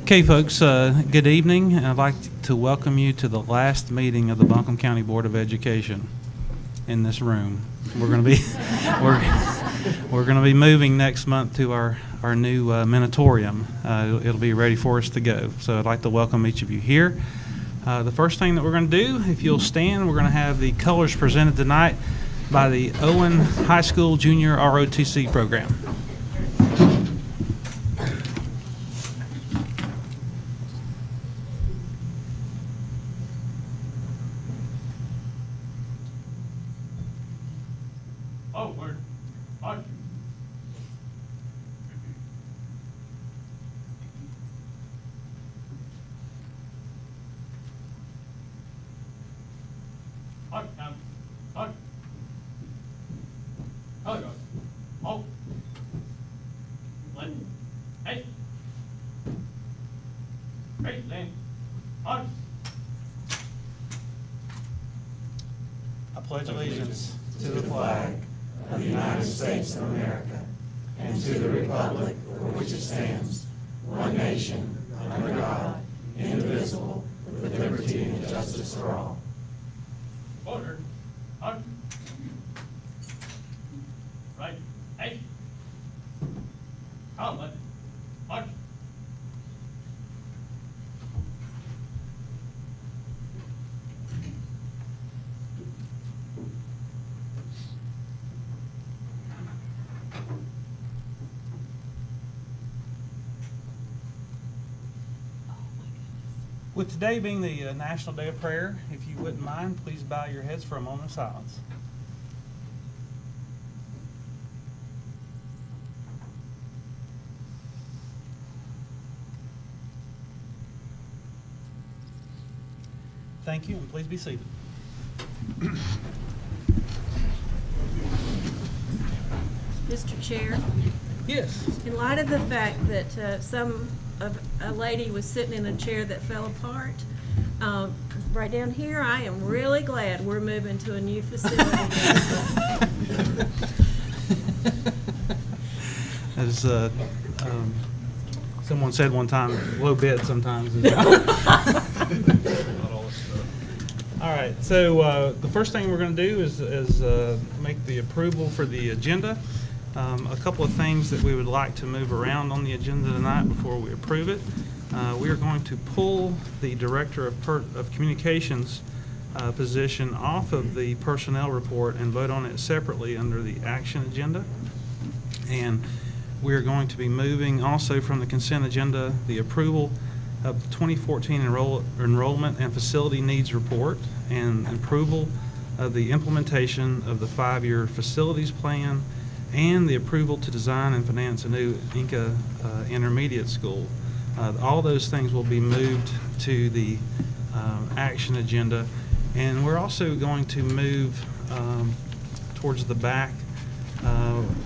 Okay, folks, good evening. I'd like to welcome you to the last meeting of the Buncombe County Board of Education in this room. We're going to be we're going to be moving next month to our new Minotaurium. It'll be ready for us to go. So I'd like to welcome each of you here. The first thing that we're going to do, if you'll stand, we're going to have the colors presented tonight by the Owen High School Junior ROTC program. I pledge allegiance to the flag of the United States of America and to the republic for which it stands, one nation, under God, indivisible, with liberty and justice for all. Order. March. Right. Hey. Out. March. With today being the National Day of Prayer, if you wouldn't mind, please bow your heads for a moment of silence. Thank you, and please be seated. Mr. Chair, Yes. in light of the fact that a lady was sitting in a chair that fell apart, right down here, I am really glad we're moving to a new facility. As someone said one time, low bid sometimes. All right, so the first thing we're going to do is make the approval for the agenda. A couple of things that we would like to move around on the agenda tonight before we approve it. We are going to pull the Director of Communications position off of the personnel report and vote on it separately under the action agenda. And we are going to be moving also from the consent agenda the approval of the 2014 enrollment and facility needs report and approval of the implementation of the 5-year facilities plan and the approval to design and finance a new Inca intermediate school. All those things will be moved to the action agenda. And we're also going to move towards the back,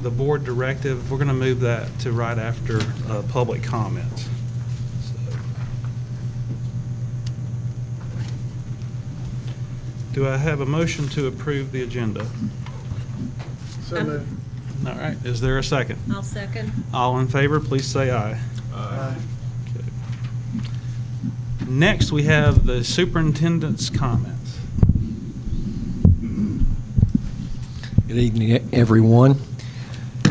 the board directive. We're going to move that to right after public comments. Do I have a motion to approve the agenda? So moved. All right, is there a second? I'll second. All in favor, please say aye. Aye. Okay. Next, we have the superintendent's comments. Good evening, everyone.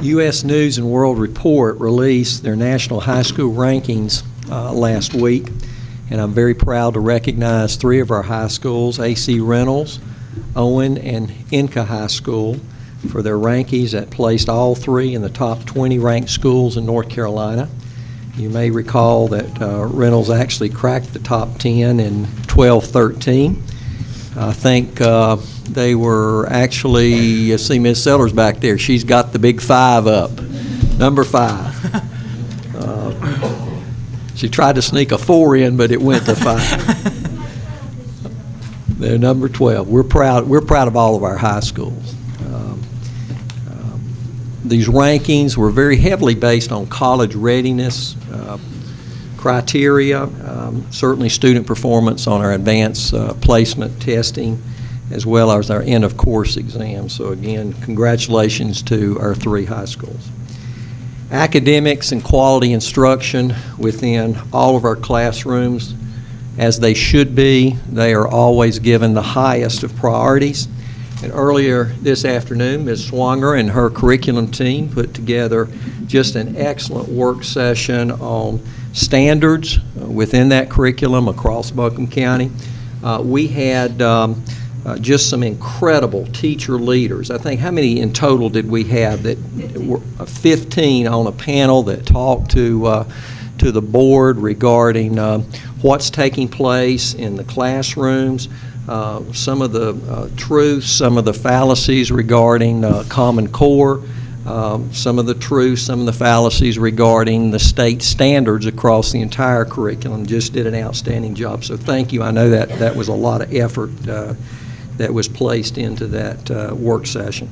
U.S. News and World Report released their national high school rankings last week, and I'm very proud to recognize 3 of our high schools, A.C. Reynolds, Owen, and Inca High School, for their rankings that placed all 3 in the top 20 ranked schools in North Carolina. You may recall that Reynolds actually cracked the top 10 in 12-13. I think they were actually, see Ms. Sellers back there, she's got the big 5 up, number 5. She tried to sneak a 4 in, but it went to 5. They're number 12. We're proud of all of our high schools. These rankings were very heavily based on college readiness criteria, certainly student performance on our advanced placement testing, as well as our end-of-course exams. So again, congratulations to our 3 high schools. Academics and quality instruction within all of our classrooms, as they should be, they are always given the highest of priorities. And earlier this afternoon, Ms. Swanger and her curriculum team put together just an excellent work session on standards within that curriculum across Buncombe County. We had just some incredible teacher leaders. I think, how many in total did we have? That were 15 on a panel that talked to the board regarding what's taking place in the classrooms, some of the truths, some of the fallacies regarding Common Core, some of the truths, some of the fallacies regarding the state standards across the entire curriculum. Just did an outstanding job. So thank you. I know that was a lot of effort that was placed into that work session.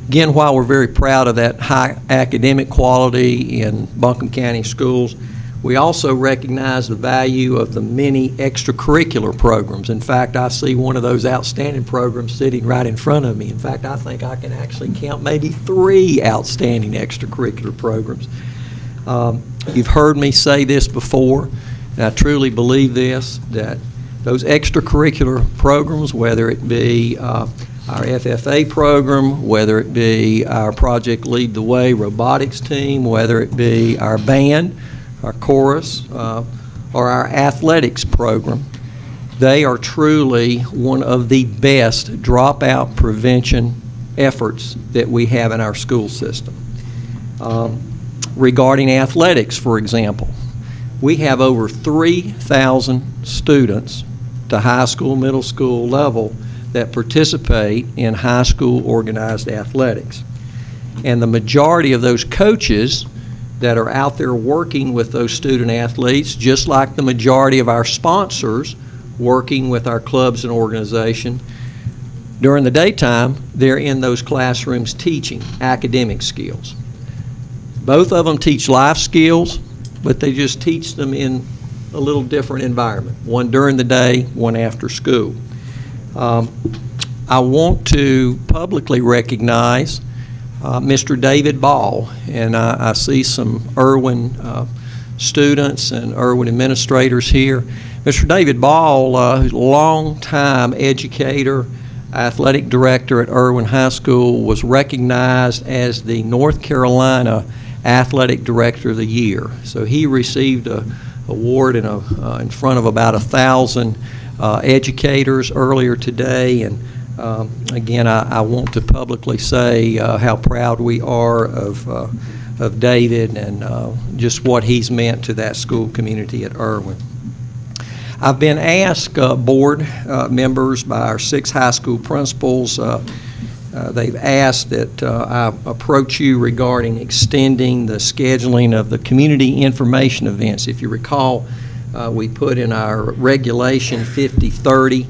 Again, while we're very proud of that high academic quality in Buncombe County schools, we also recognize the value of the many extracurricular programs. In fact, I see one of those outstanding programs sitting right in front of me. In fact, I think I can actually count maybe 3 outstanding extracurricular programs. You've heard me say this before, and I truly believe this, that those extracurricular programs, whether it be our FFA program, whether it be our Project Lead the Way robotics team, whether it be our band, our chorus, or our athletics program, they are truly one of the best dropout prevention efforts that we have in our school system. Regarding athletics, for example, we have over 3,000 students to high school, middle school level that participate in high school organized athletics. And the majority of those coaches that are out there working with those student athletes, just like the majority of our sponsors working with our clubs and organization, during the daytime, they're in those classrooms teaching academic skills. Both of them teach life skills, but they just teach them in a little different environment, one during the day, one after school. I want to publicly recognize Mr. David Ball, and I see some Irwin students and Irwin administrators here. Mr. David Ball, who's a long-time educator, athletic director at Irwin High School, was recognized as the North Carolina Athletic Director of the Year. So he received an award in front of about 1,000 educators earlier today, and again, I want to publicly say how proud we are of David and just what he's meant to that school community at Irwin. I've been asked, board members, by our 6 high school principals, they've asked that I approach you regarding extending the scheduling of the community information events. If you recall, we put in our regulation 5030,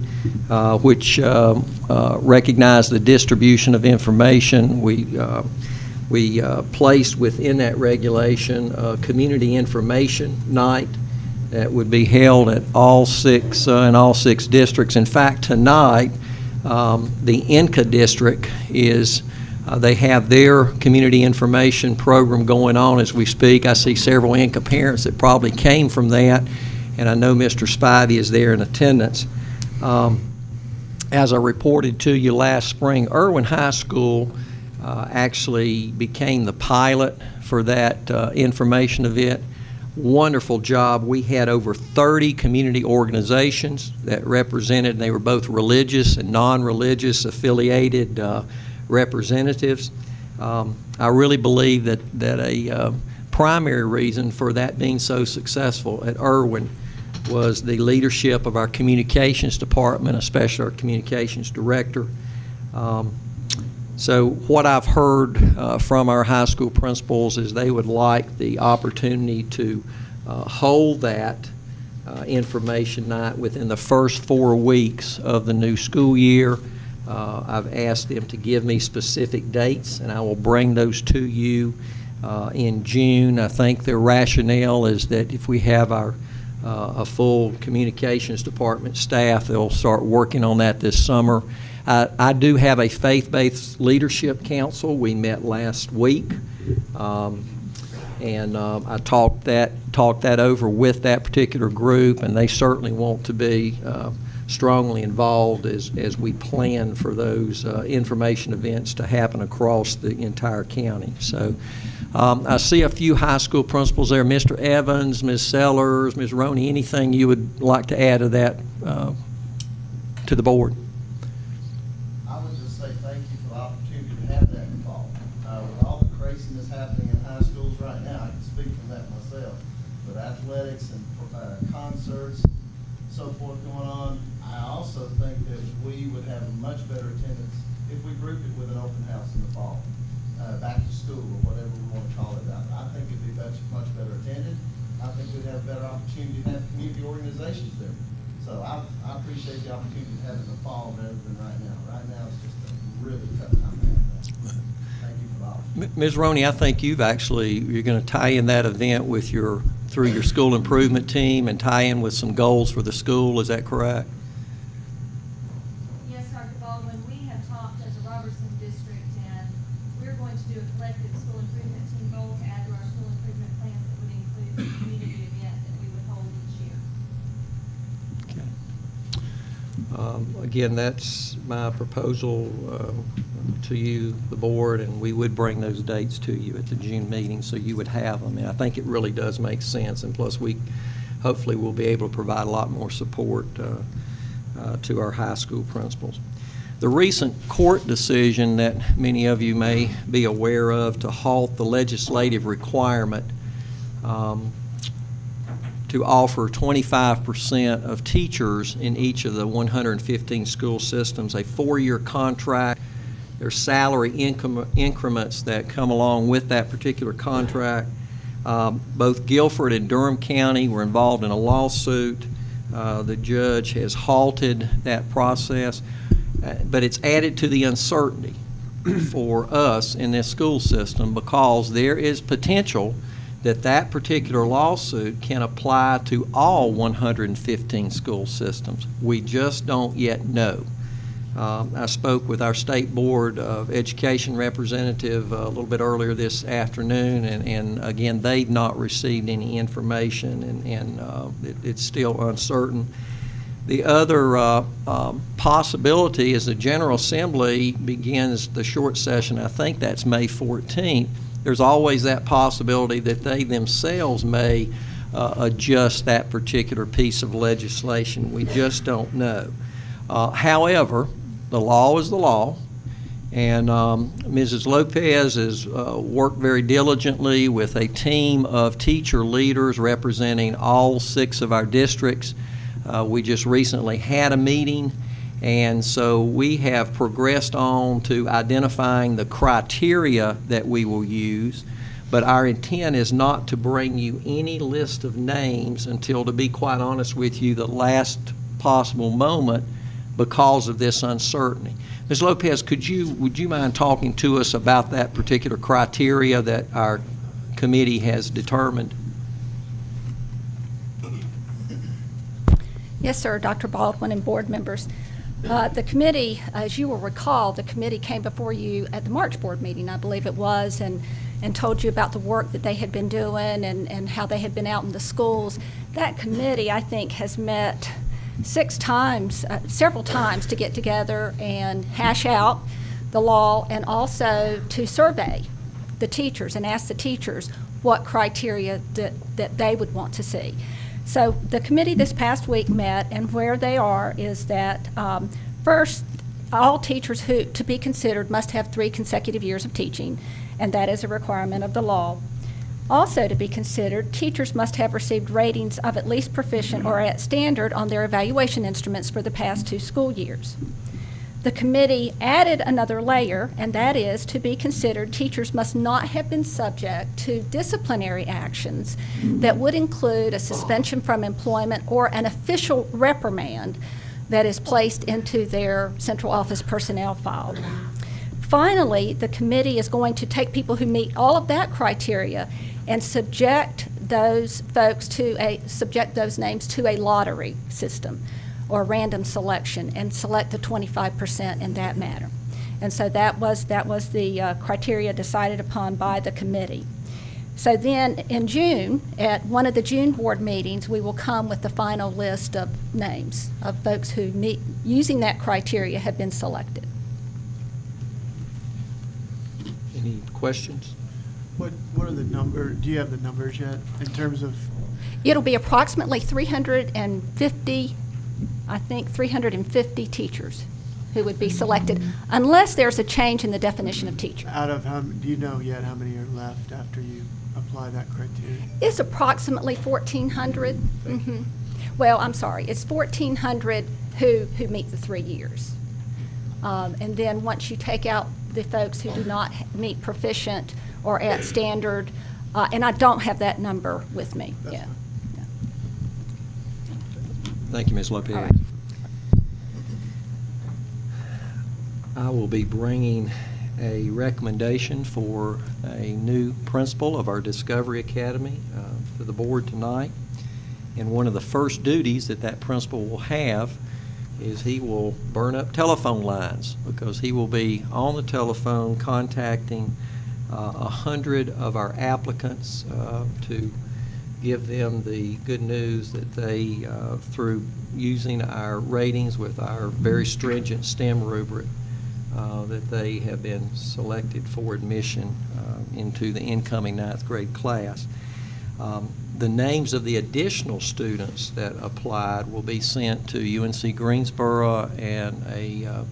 which recognized the distribution of information. We placed within that regulation a community information night that would be held at all 6 in all 6 districts. In fact, tonight, the Inca district is they have their community information program going on as we speak. I see several Inca parents that probably came from that, and I know Mr. Spivey is there in attendance. As I reported to you last spring, Irwin High School actually became the pilot for that information event. Wonderful job. We had over 30 community organizations that represented, and they were both religious and non-religious affiliated representatives. I really believe that a primary reason for that being so successful at Irwin was the leadership of our communications department, especially our communications director. So what I've heard from our high school principals is they would like the opportunity to hold that information night within the first 4 weeks of the new school year. I've asked them to give me specific dates, and I will bring those to you in June. I think their rationale is that if we have our a full communications department staff, they'll start working on that this summer. I do have a faith-based leadership council. We met last week. I talked that over with that particular group, and they certainly want to be strongly involved as we plan for those information events to happen across the entire county. So I see a few high school principals there. Mr. Evans, Ms. Sellers, Ms. Roney, anything you would like to add to that to the board? I would just say thank you for the opportunity to have that in the fall. With all the craziness happening in high schools right now, I can speak from that myself. With athletics and concerts, so forth going on, I also think that we would have a much better attendance if we grouped it with an open house in the fall, back to school or whatever we want to call it. I think it'd be much better attended. I think we'd have a better opportunity to have community organizations there. So I appreciate the opportunity to have it in the fall rather than right now. Right now, it's just a really tough time to have that. Thank you for the opportunity. Ms. Roney, I think you're going to tie in that event with through your school improvement team and tie in with some goals for the school. Is that correct? Yes, Dr. Baldwin, we have talked as a Robertson district, and we're going to do a collective school improvement team goal to add to our school improvement plans that would include the community event that we would hold each year. Okay. Again, that's my proposal to you, the board, and we would bring those dates to you at the June meeting so you would have them. And I think it really does make sense, and plus we hopefully will be able to provide a lot more support to our high school principals. The recent court decision that many of you may be aware of to halt the legislative requirement to offer 25% of teachers in each of the 115 school systems a 4-year contract. There's salary increments that come along with that particular contract. Both Guilford and Durham County were involved in a lawsuit. The judge has halted that process, but it's added to the uncertainty for us in this school system because there is potential that particular lawsuit can apply to all 115 school systems. We just don't yet know. I spoke with our State Board of Education representative a little bit earlier this afternoon, and again, they've not received any information, and it's still uncertain. The other possibility is the General Assembly begins the short session. I think that's May 14th. There's always that possibility that they themselves may adjust that particular piece of legislation. We just don't know. However, the law is the law, and Mrs. Lopez has worked very diligently with a team of teacher leaders representing all 6 of our districts. We just recently had a meeting, and so we have progressed on to identifying the criteria that we will use, but our intent is not to bring you any list of names until, to be quite honest with you, the last possible moment because of this uncertainty. Ms. Lopez, would you mind talking to us about that particular criteria that our committee has determined? Yes, sir, Dr. Baldwin and board members. The committee, as you will recall, the committee came before you at the March board meeting, I believe it was, and told you about the work that they had been doing and how they had been out in the schools. That committee, I think, has met 6 times, several times, to get together and hash out the law and also to survey the teachers and ask the teachers what criteria that they would want to see. So the committee this past week met, and where they are is that first, all teachers who to be considered must have 3 consecutive years of teaching, and that is a requirement of the law. Also to be considered, teachers must have received ratings of at least proficient or at standard on their evaluation instruments for the past 2 school years. The committee added another layer, and that is to be considered, teachers must not have been subject to disciplinary actions that would include a suspension from employment or an official reprimand that is placed into their central office personnel file. Finally, the committee is going to take people who meet all of that criteria and subject those names to a lottery system or random selection and select the 25% in that manner. And so that was the criteria decided upon by the committee. So then in June, at one of the June board meetings, we will come with the final list of names of folks who meet, using that criteria, have been selected. Any questions? What are the do you have the numbers yet in terms of? It'll be approximately 350, I think 350 teachers who would be selected, unless there's a change in the definition of teacher. Out of do you know yet how many are left after you apply that criteria? It's approximately 1,400. Mhm. Well, I'm sorry, it's 1,400 who meet the 3 years. And then once you take out the folks who do not meet proficient or at standard, and I don't have that number with me. That's Yeah. fine. Thank you, Ms. Lopez. All right. I will be bringing a recommendation for a new principal of our Discovery Academy to the board tonight. And one of the first duties that principal will have is he will burn up telephone lines, because he will be on the telephone contacting 100 of our applicants to give them the good news that they, through using our ratings with our very stringent STEM rubric, that they have been selected for admission into the incoming 9th grade class. The names of the additional students that applied will be sent to UNC Greensboro and a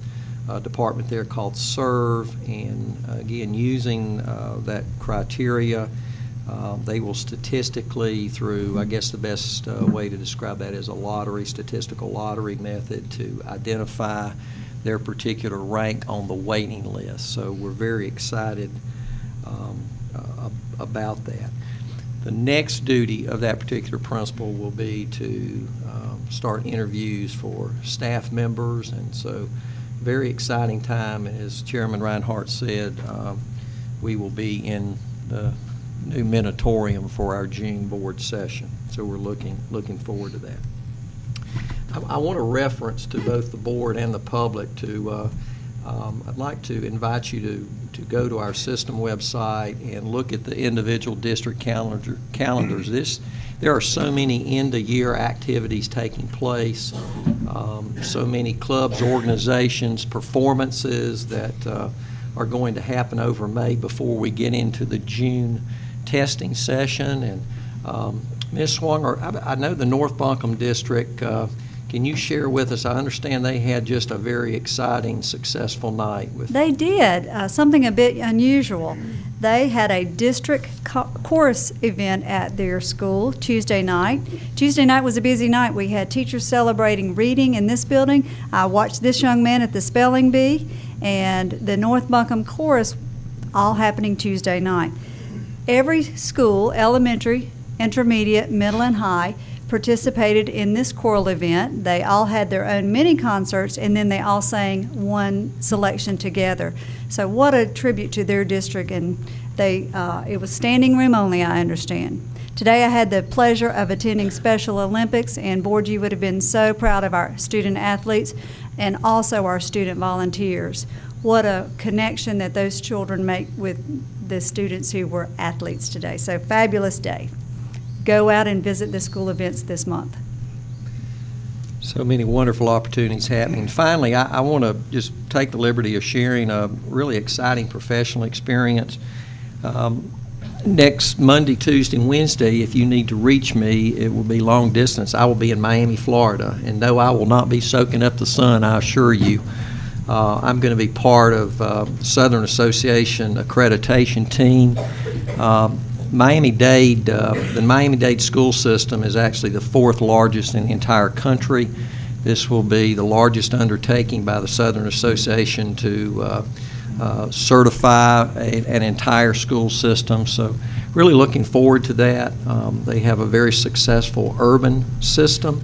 department there called SERVE, and again, using that criteria, they will statistically, through, I guess the best way to describe that is a statistical lottery method, to identify their particular rank on the waiting list. So we're very excited about that. The next duty of that particular principal will be to start interviews for staff members, and so very exciting time. As Chairman Reinhardt said, we will be in the new Minotaurium for our June board session, so we're looking forward to that. I want to reference to both the board and the public to, I'd like to invite you to go to our system website and look at the individual district calendars. There are so many end-of-year activities taking place, so many clubs, organizations, performances that are going to happen over May before we get into the June testing session. And Ms. Swanger, I know the North Buncombe district, can you share with us? I understand they had just a very exciting, successful night. They did, something a bit unusual. They had a district chorus event at their school Tuesday night. Tuesday night was a busy night. We had teachers celebrating reading in this building. I watched this young man at the spelling bee, and the North Buncombe chorus, all happening Tuesday night. Every school, elementary, intermediate, middle, and high, participated in this choral event. They all had their own mini concerts, and then they all sang one selection together. So what a tribute to their district, and it was standing room only, I understand. Today I had the pleasure of attending Special Olympics, and board, you would have been so proud of our student athletes and also our student volunteers. What a connection that those children make with the students who were athletes today. So fabulous day. Go out and visit the school events this month. So many wonderful opportunities happening. Finally, I want to just take the liberty of sharing a really exciting professional experience. Next Monday, Tuesday, and Wednesday, if you need to reach me, it will be long distance. I will be in Miami, Florida, and though I will not be soaking up the sun, I assure you, I'm going to be part of Southern Association accreditation team. Miami-Dade, the Miami-Dade school system is actually the 4th largest in the entire country. This will be the largest undertaking by the Southern Association to certify an entire school system. So really looking forward to that. They have a very successful urban system,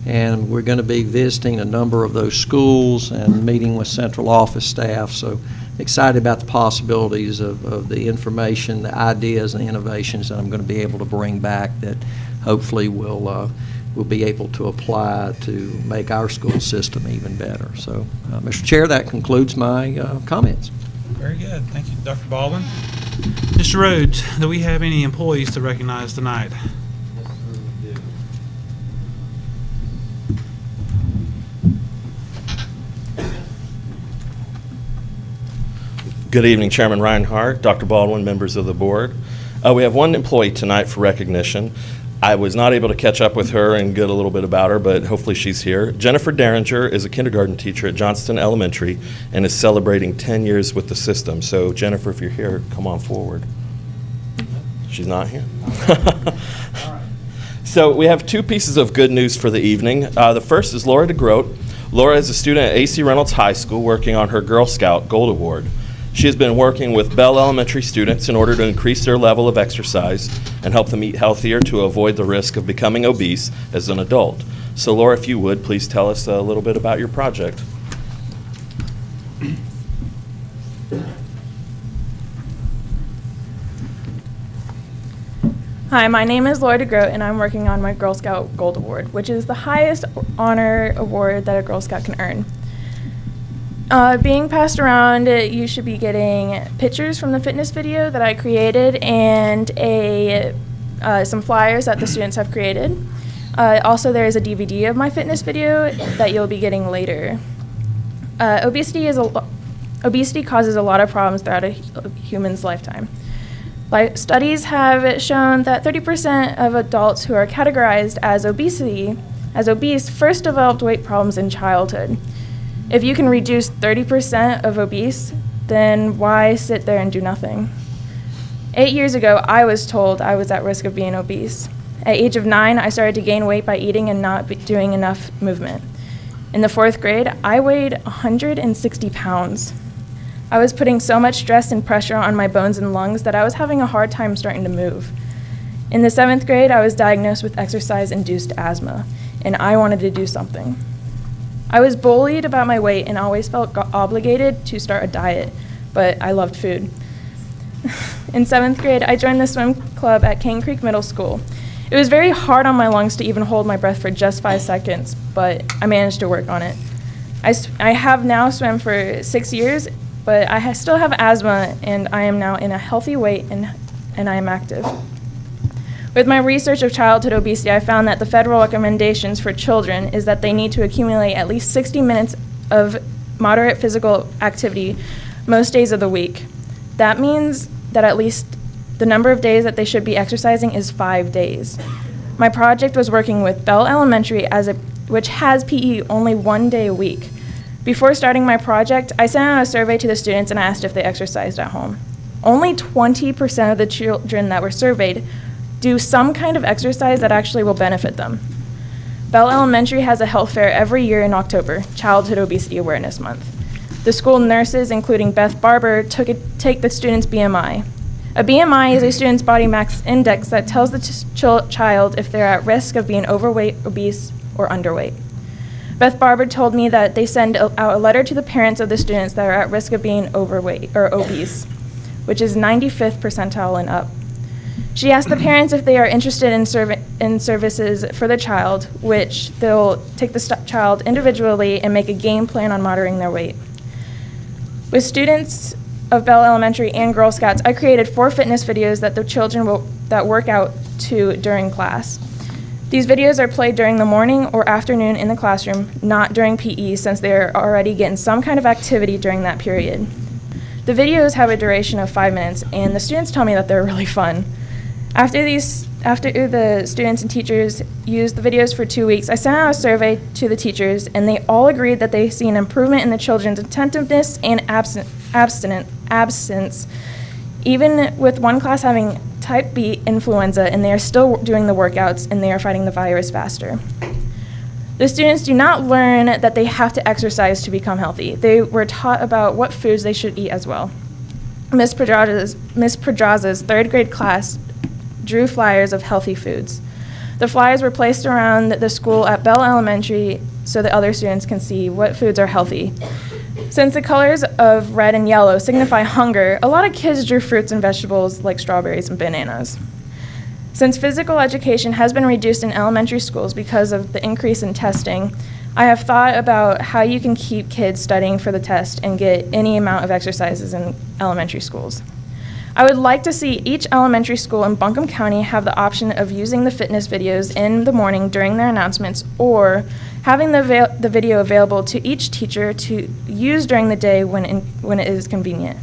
and we're going to be visiting a number of those schools and meeting with central office staff. So excited about the possibilities of the information, the ideas, and the innovations that I'm going to be able to bring back that hopefully will will be able to apply to make our school system even better. So, Mr. Chair, that concludes my comments. Very good. Thank you, Dr. Baldwin. Mr. Rhodes, do we have any employees to recognize tonight? Good evening, Chairman Reinhardt, Dr. Baldwin, members of the board. We have one employee tonight for recognition. I was not able to catch up with her and get a little bit about her, but hopefully she's here. Jennifer Derringer is a kindergarten teacher at Johnston Elementary and is celebrating 10 years with the system. So Jennifer, if you're here, come on forward. She's not here? So we have two pieces of good news for the evening. The first is Laura DeGroat. Laura is a student at A.C. Reynolds High School working on her Girl Scout Gold Award. She has been working with Bell Elementary students in order to increase their level of exercise and help them eat healthier to avoid the risk of becoming obese as an adult. So Laura, if you would, please tell us a little bit about your project. Hi, my name is Laura DeGroat, and I'm working on my Girl Scout Gold Award, which is the highest honor award that a Girl Scout can earn. Being passed around, you should be getting pictures from the fitness video that I created and some flyers that the students have created. Also, there is a DVD of my fitness video that you'll be getting later. Obesity causes a lot of problems throughout a human's lifetime. Studies have shown that 30% of adults who are categorized as obese first developed weight problems in childhood. If you can reduce 30% of obese, then why sit there and do nothing? 8 years ago, I was told I was at risk of being obese. At age of 9, I started to gain weight by eating and not doing enough movement. In the 4th grade, I weighed 160 pounds. I was putting so much stress and pressure on my bones and lungs that I was having a hard time starting to move. In the 7th grade, I was diagnosed with exercise-induced asthma, and I wanted to do something. I was bullied about my weight and always felt obligated to start a diet, but I loved food. In 7th grade, I joined the swim club at Cane Creek Middle School. It was very hard on my lungs to even hold my breath for just 5 seconds, but I managed to work on it. I have now swum for 6 years, but I still have asthma, and I am now in a healthy weight, and I am active. With my research of childhood obesity, I found that the federal recommendations for children is that they need to accumulate at least 60 minutes of moderate physical activity most days of the week. That means that at least the number of days that they should be exercising is 5 days. My project was working with Bell Elementary, which has PE only 1 day a week. Before starting my project, I sent out a survey to the students and asked if they exercised at home. Only 20% of the children that were surveyed do some kind of exercise that actually will benefit them. Bell Elementary has a health fair every year in October, Childhood Obesity Awareness Month. The school nurses, including Beth Barber, take the student's BMI. A BMI is a student's body mass index that tells the child if they're at risk of being overweight, obese, or underweight. Beth Barber told me that they send out a letter to the parents of the students that are at risk of being overweight or obese, which is 95th percentile and up. She asked the parents if they are interested in services for the child, which they'll take the child individually and make a game plan on monitoring their weight. With students of Bell Elementary and Girl Scouts, I created 4 fitness videos that the children that work out to during class. These videos are played during the morning or afternoon in the classroom, not during PE, since they're already getting some kind of activity during that period. The videos have a duration of 5 minutes, and the students tell me that they're really fun. After the students and teachers used the videos for 2 weeks, I sent out a survey to the teachers, and they all agreed that they see an improvement in the children's attentiveness and absence, even with one class having type B influenza, and they are still doing the workouts, and they are fighting the virus faster. The students do not learn that they have to exercise to become healthy. They were taught about what foods they should eat as well. Ms. Pedraza's 3rd grade class drew flyers of healthy foods. The flyers were placed around the school at Bell Elementary so that other students can see what foods are healthy. Since the colors of red and yellow signify hunger, a lot of kids drew fruits and vegetables like strawberries and bananas. Since physical education has been reduced in elementary schools because of the increase in testing, I have thought about how you can keep kids studying for the test and get any amount of exercises in elementary schools. I would like to see each elementary school in Buncombe County have the option of using the fitness videos in the morning during their announcements, or having the video available to each teacher to use during the day when it is convenient,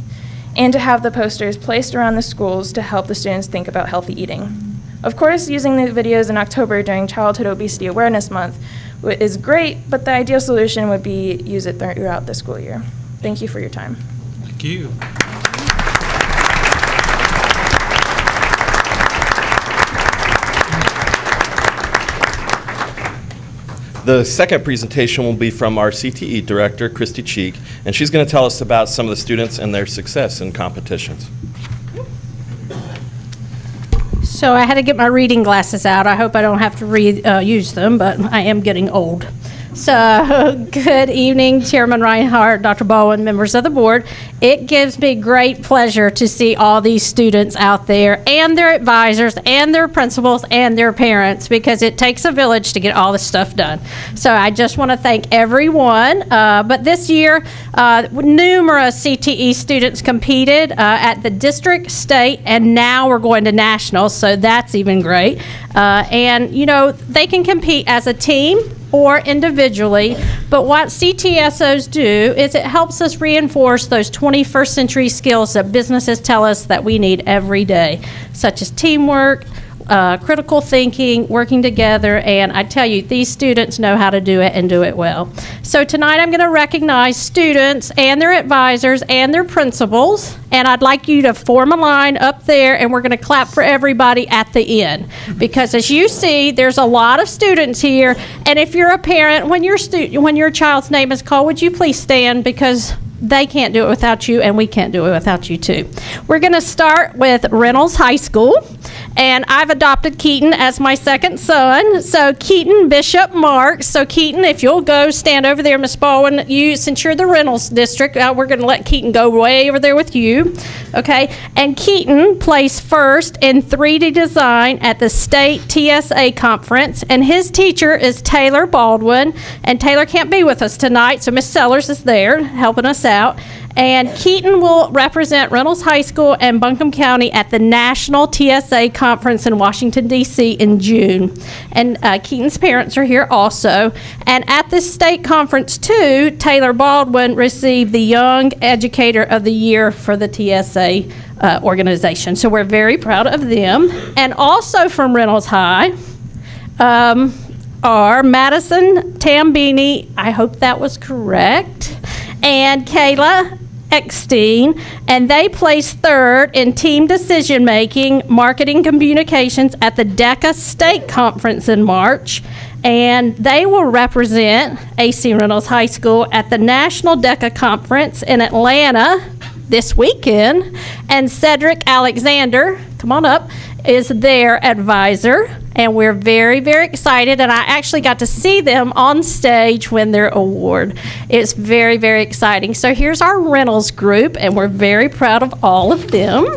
and to have the posters placed around the schools to help the students think about healthy eating. Of course, using the videos in October during Childhood Obesity Awareness Month is great, but the ideal solution would be use it throughout the school year. Thank you for your time. Thank you. The second presentation will be from our CTE director, Christy Cheek, and she's going to tell us about some of the students and their success in competitions. So I had to get my reading glasses out. I hope I don't have to use them, but I am getting old. So good evening, Chairman Reinhardt, Dr. Baldwin, members of the board. It gives me great pleasure to see all these students out there and their advisors and their principals and their parents, because it takes a village to get all this stuff done. So I just want to thank everyone. But this year, numerous CTE students competed at the district, state, and now we're going to nationals, so that's even great. And, you know, they can compete as a team or individually, but what CTSOs do is it helps us reinforce those 21st century skills that businesses tell us that we need every day, such as teamwork, critical thinking, working together, and I tell you, these students know how to do it and do it well. So tonight I'm going to recognize students and their advisors and their principals, and I'd like you to form a line up there, and we're going to clap for everybody at the end, because as you see, there's a lot of students here, and if you're a parent, when your child's name is called, would you please stand, because they can't do it without you, and we can't do it without you too. We're going to start with Reynolds High School, and I've adopted Keaton as my second son. So Keaton Bishop Marks. So Keaton, if you'll go stand over there, Miss Baldwin, since you're the Reynolds district, we're going to let Keaton go way over there with you. Okay, and Keaton placed first in 3D design at the state TSA conference, and his teacher is Taylor Baldwin, and Taylor can't be with us tonight, so Miss Sellers is there helping us out. And Keaton will represent Reynolds High School and Buncombe County at the National TSA Conference in Washington, D.C. in June. And Keaton's parents are here also. And at this state conference, too, Taylor Baldwin received the Young Educator of the Year for the TSA organization. So we're very proud of them. And also from Reynolds High are Madison Tambini, I hope that was correct, and Kayla Eckstein, and they placed third in team decision-making, marketing communications at the DECA State Conference in March, and they will represent AC Reynolds High School at the National DECA Conference in Atlanta this weekend, and Cedric Alexander, come on up, is their advisor, and we're very, very excited, and I actually got to see them on stage win their award. It's very, very exciting. So here's our Reynolds group, and we're very proud of all of them.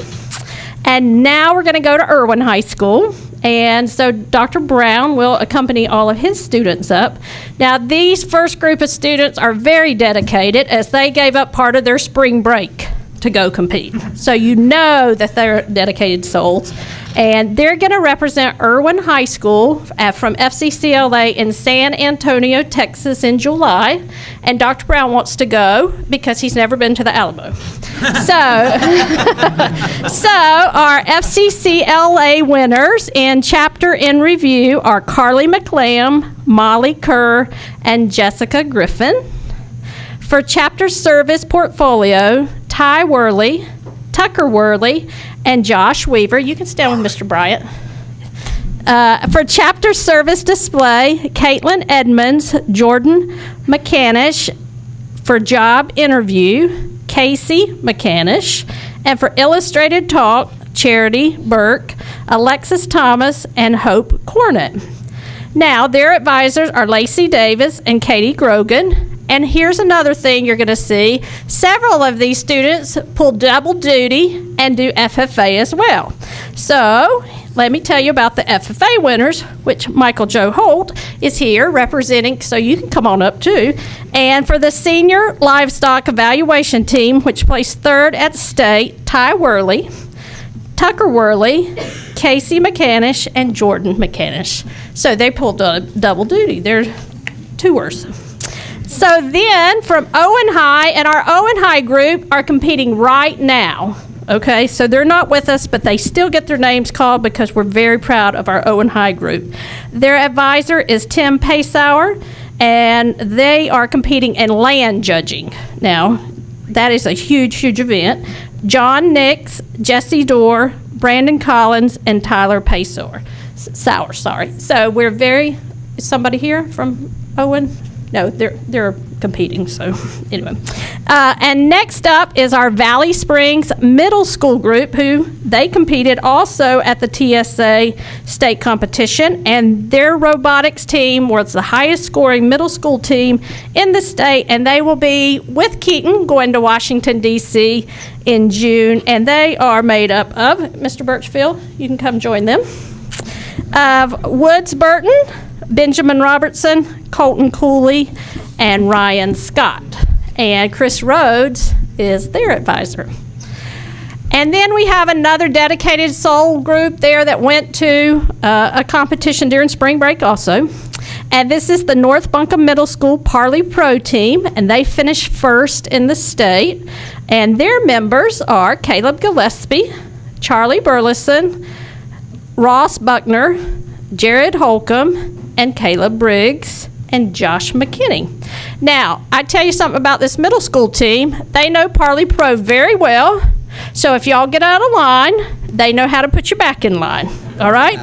And now we're going to go to Irwin High School, and so Dr. Brown will accompany all of his students up. Now, these first group of students are very dedicated, as they gave up part of their spring break to go compete. So you know that they're dedicated souls. And they're going to represent Irwin High School from FCCLA in San Antonio, Texas in July. And Dr. Brown wants to go because he's never been to the Alamo. So our FCCLA winners in chapter in review are Carly McLam, Molly Kerr, and Jessica Griffin. For chapter service portfolio, Ty Worley, Tucker Worley, and Josh Weaver. You can stand with Mr. Bryant. For chapter service display, Caitlin Edmonds, Jordan McCanish. For job interview, Casey McCanish. And for illustrated talk, Charity Burke, Alexis Thomas, and Hope Cornett. Now, their advisors are Lacey Davis and Katie Grogan. And here's another thing you're going to see. Several of these students pull double duty and do FFA as well. So let me tell you about the FFA winners, which Michael Joe Holt is here representing, so you can come on up too. And for the senior livestock evaluation team, which placed third at state, Ty Worley, Tucker Worley, Casey McCanish, and Jordan McCanish. So they pulled double duty. They're tours. So then from Owen High, and our Owen High group are competing right now. Okay, so they're not with us, but they still get their names called because we're very proud of our Owen High group. Their advisor is Tim Paysauer, and they are competing in land judging. Now, that is a huge, huge event. John Nix, Jesse Dorr, Brandon Collins, and Tyler Paysauer. Sorry. So we're very, is somebody here from Owen? No, they're competing, so anyway. And next up is our Valley Springs Middle School group, who they competed also at the TSA state competition, and their robotics team was the highest scoring middle school team in the state, and they will be with Keaton going to Washington, D.C. in June, and they are made up of, Mr. Birchfield, you can come join them, of Woods Burton, Benjamin Robertson, Colton Cooley, and Ryan Scott. And Chris Rhodes is their advisor. And then we have another dedicated soul group there that went to a competition during spring break also. And this is the North Buncombe Middle School Parley Pro team, and they finished first in the state. And their members are Caleb Gillespie, Charlie Burleson, Ross Buckner, Jared Holcomb, and Caleb Briggs, and Josh McKinney. Now, I tell you something about this middle school team. They know Parley Pro very well, so if y'all get out of line, they know how to put you back in line, all right?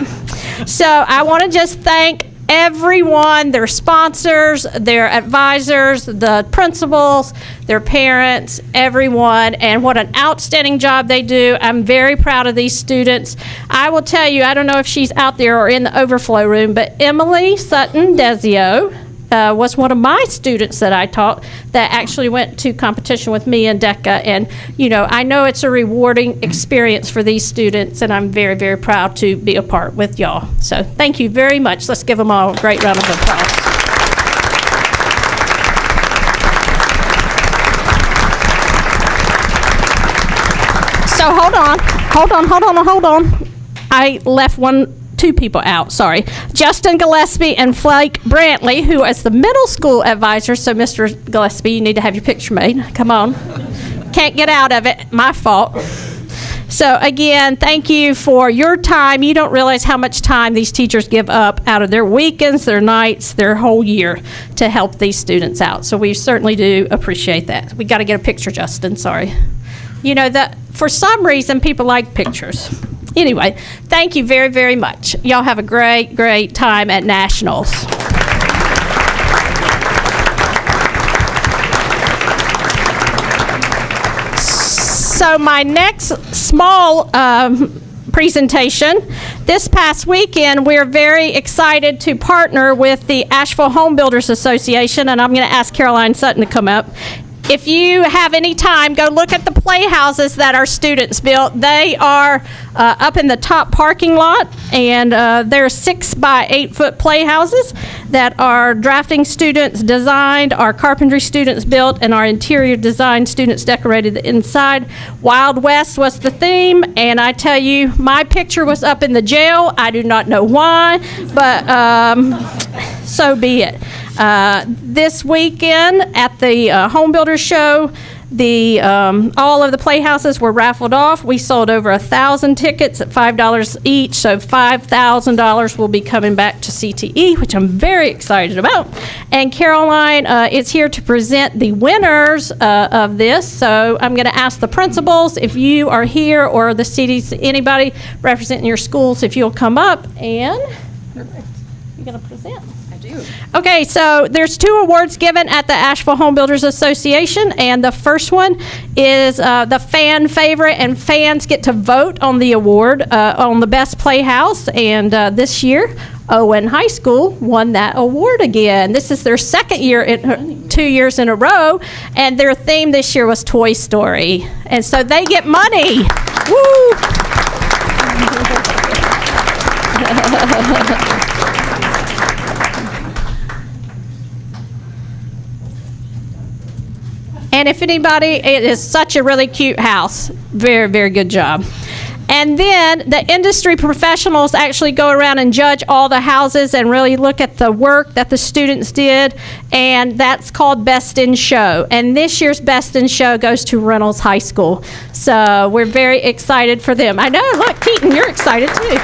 So I want to just thank everyone, their sponsors, their advisors, the principals, their parents, everyone, and what an outstanding job they do. I'm very proud of these students. I will tell you, I don't know if she's out there or in the overflow room, but Emily Sutton Desio was one of my students that I taught that actually went to competition with me and DECA. And, you know, I know it's a rewarding experience for these students, and I'm very, very proud to be a part with y'all. So thank you very much. Let's give them all a great round of applause. So hold on. I left two people out, sorry. Justin Gillespie and Flake Brantley, who is the middle school advisor. So Mr. Gillespie, you need to have your picture made. Come on. Can't get out of it, my fault. So again, thank you for your time. You don't realize how much time these teachers give up out of their weekends, their nights, their whole year to help these students out. So we certainly do appreciate that. We got to get a picture, Justin, sorry. You know, that for some reason people like pictures. Anyway, thank you very, very much. Y'all have a great, great time at Nationals. So my next small presentation, this past weekend, we're very excited to partner with the Asheville Home Builders Association, and I'm going to ask Caroline Sutton to come up. If you have any time, go look at the playhouses that our students built. They are up in the top parking lot, and they're 6 by 8 foot playhouses that our drafting students designed, our carpentry students built, and our interior design students decorated the inside. Wild West was the theme, and I tell you, my picture was up in the jail. I do not know why, but so be it. This weekend at the Home Builders Show, all of the playhouses were raffled off. We sold over 1,000 tickets at $5 each, so $5,000 will be coming back to CTE, which I'm very excited about. And Caroline is here to present the winners of this, so I'm going to ask the principals if you are here, or the cities, anybody representing your schools, if you'll come up and you're going to present. Okay, so there's 2 awards given at the Asheville Home Builders Association, and the first one is the fan favorite, and fans get to vote on the award on the best playhouse, and this year Owen High School won that award again. This is their second year, 2 years in a row, and their theme this year was Toy Story, and so they get money. Woo! And if anybody, it is such a really cute house. Very, very good job. And then the industry professionals actually go around and judge all the houses and really look at the work that the students did, and that's called Best in Show. And this year's Best in Show goes to Reynolds High School. So we're very excited for them. I know, look, Keaton, you're excited too.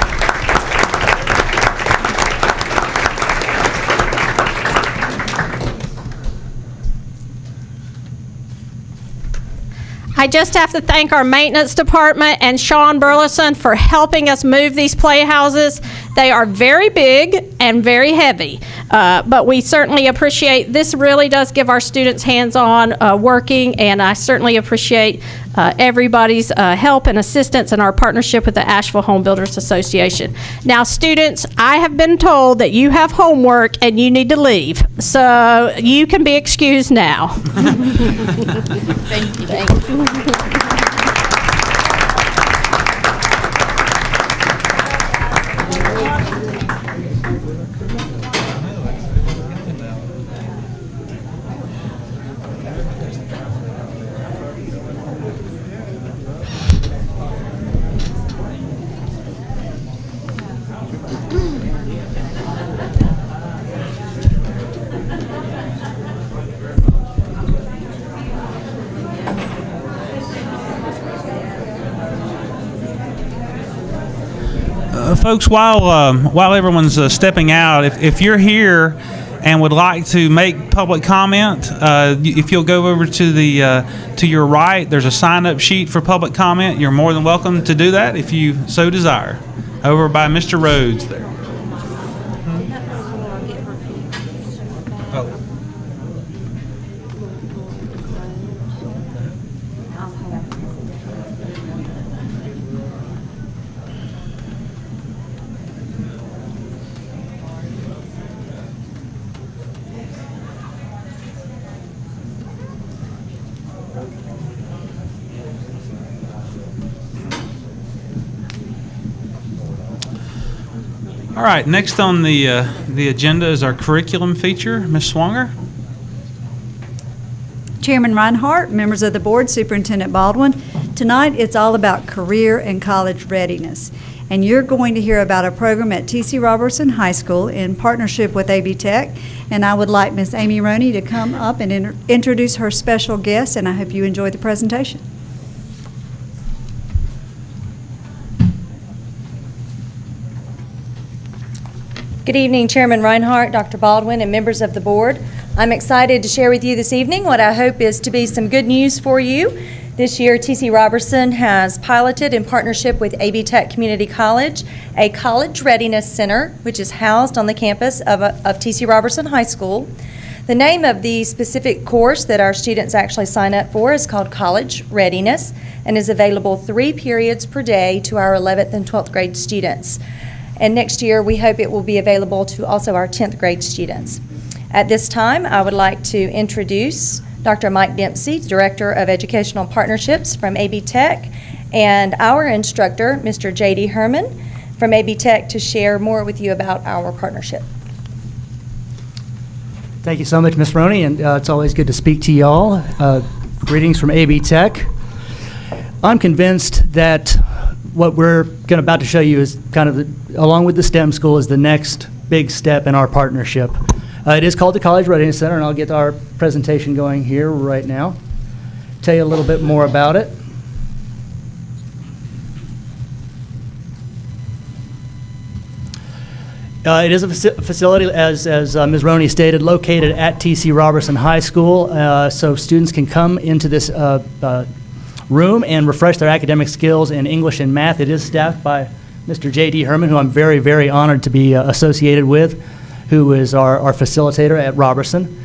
I just have to thank our maintenance department and Sean Burleson for helping us move these playhouses. They are very big and very heavy, but we certainly appreciate, this really does give our students hands-on working, and I certainly appreciate everybody's help and assistance in our partnership with the Asheville Home Builders Association. Now, students, I have been told that you have homework and you need to leave, so you can be excused now. Thank you. Thank you. Folks, while everyone's stepping out, if you're here and would like to make public comment, if you'll go over to the to your right, there's a sign-up sheet for public comment. You're more than welcome to do that if you so desire. Over by Mr. Rhodes there. Oh. All right, next on the agenda is our curriculum feature. Ms. Swanger? Chairman Reinhardt, members of the board, Superintendent Baldwin, tonight it's all about career and college readiness. And you're going to hear about a program at T.C. Robertson High School in partnership with AB Tech. And I would like Ms. Amy Roney to come up and introduce her special guest, and I hope you enjoy the presentation. Good evening, Chairman Reinhardt, Dr. Baldwin, and members of the board. I'm excited to share with you this evening what I hope is to be some good news for you. This year, T.C. Robertson has piloted in partnership with AB Tech Community College a college readiness center, which is housed on the campus of T.C. Robertson High School. The name of the specific course that our students actually sign up for is called College Readiness and is available 3 periods per day to our 11th and 12th grade students. And next year, we hope it will be available to also our 10th grade students. At this time, I would like to introduce Dr. Mike Dempsey, Director of Educational Partnerships from AB Tech, and our instructor, Mr. J.D. Herman from AB Tech, to share more with you about our partnership. Thank you so much, Ms. Roney, and it's always good to speak to you all. Greetings from AB Tech. I'm convinced that what we're about to show you is kind of, along with the STEM school, is the next big step in our partnership. It is called the College Readiness Center, and I'll get our presentation going here right now. Tell you a little bit more about it. It is a facility, as Ms. Roney stated, located at T.C. Robertson High School, so students can come into this room and refresh their academic skills in English and math. It is staffed by Mr. J.D. Herman, who I'm very, very honored to be associated with, who is our facilitator at Robertson.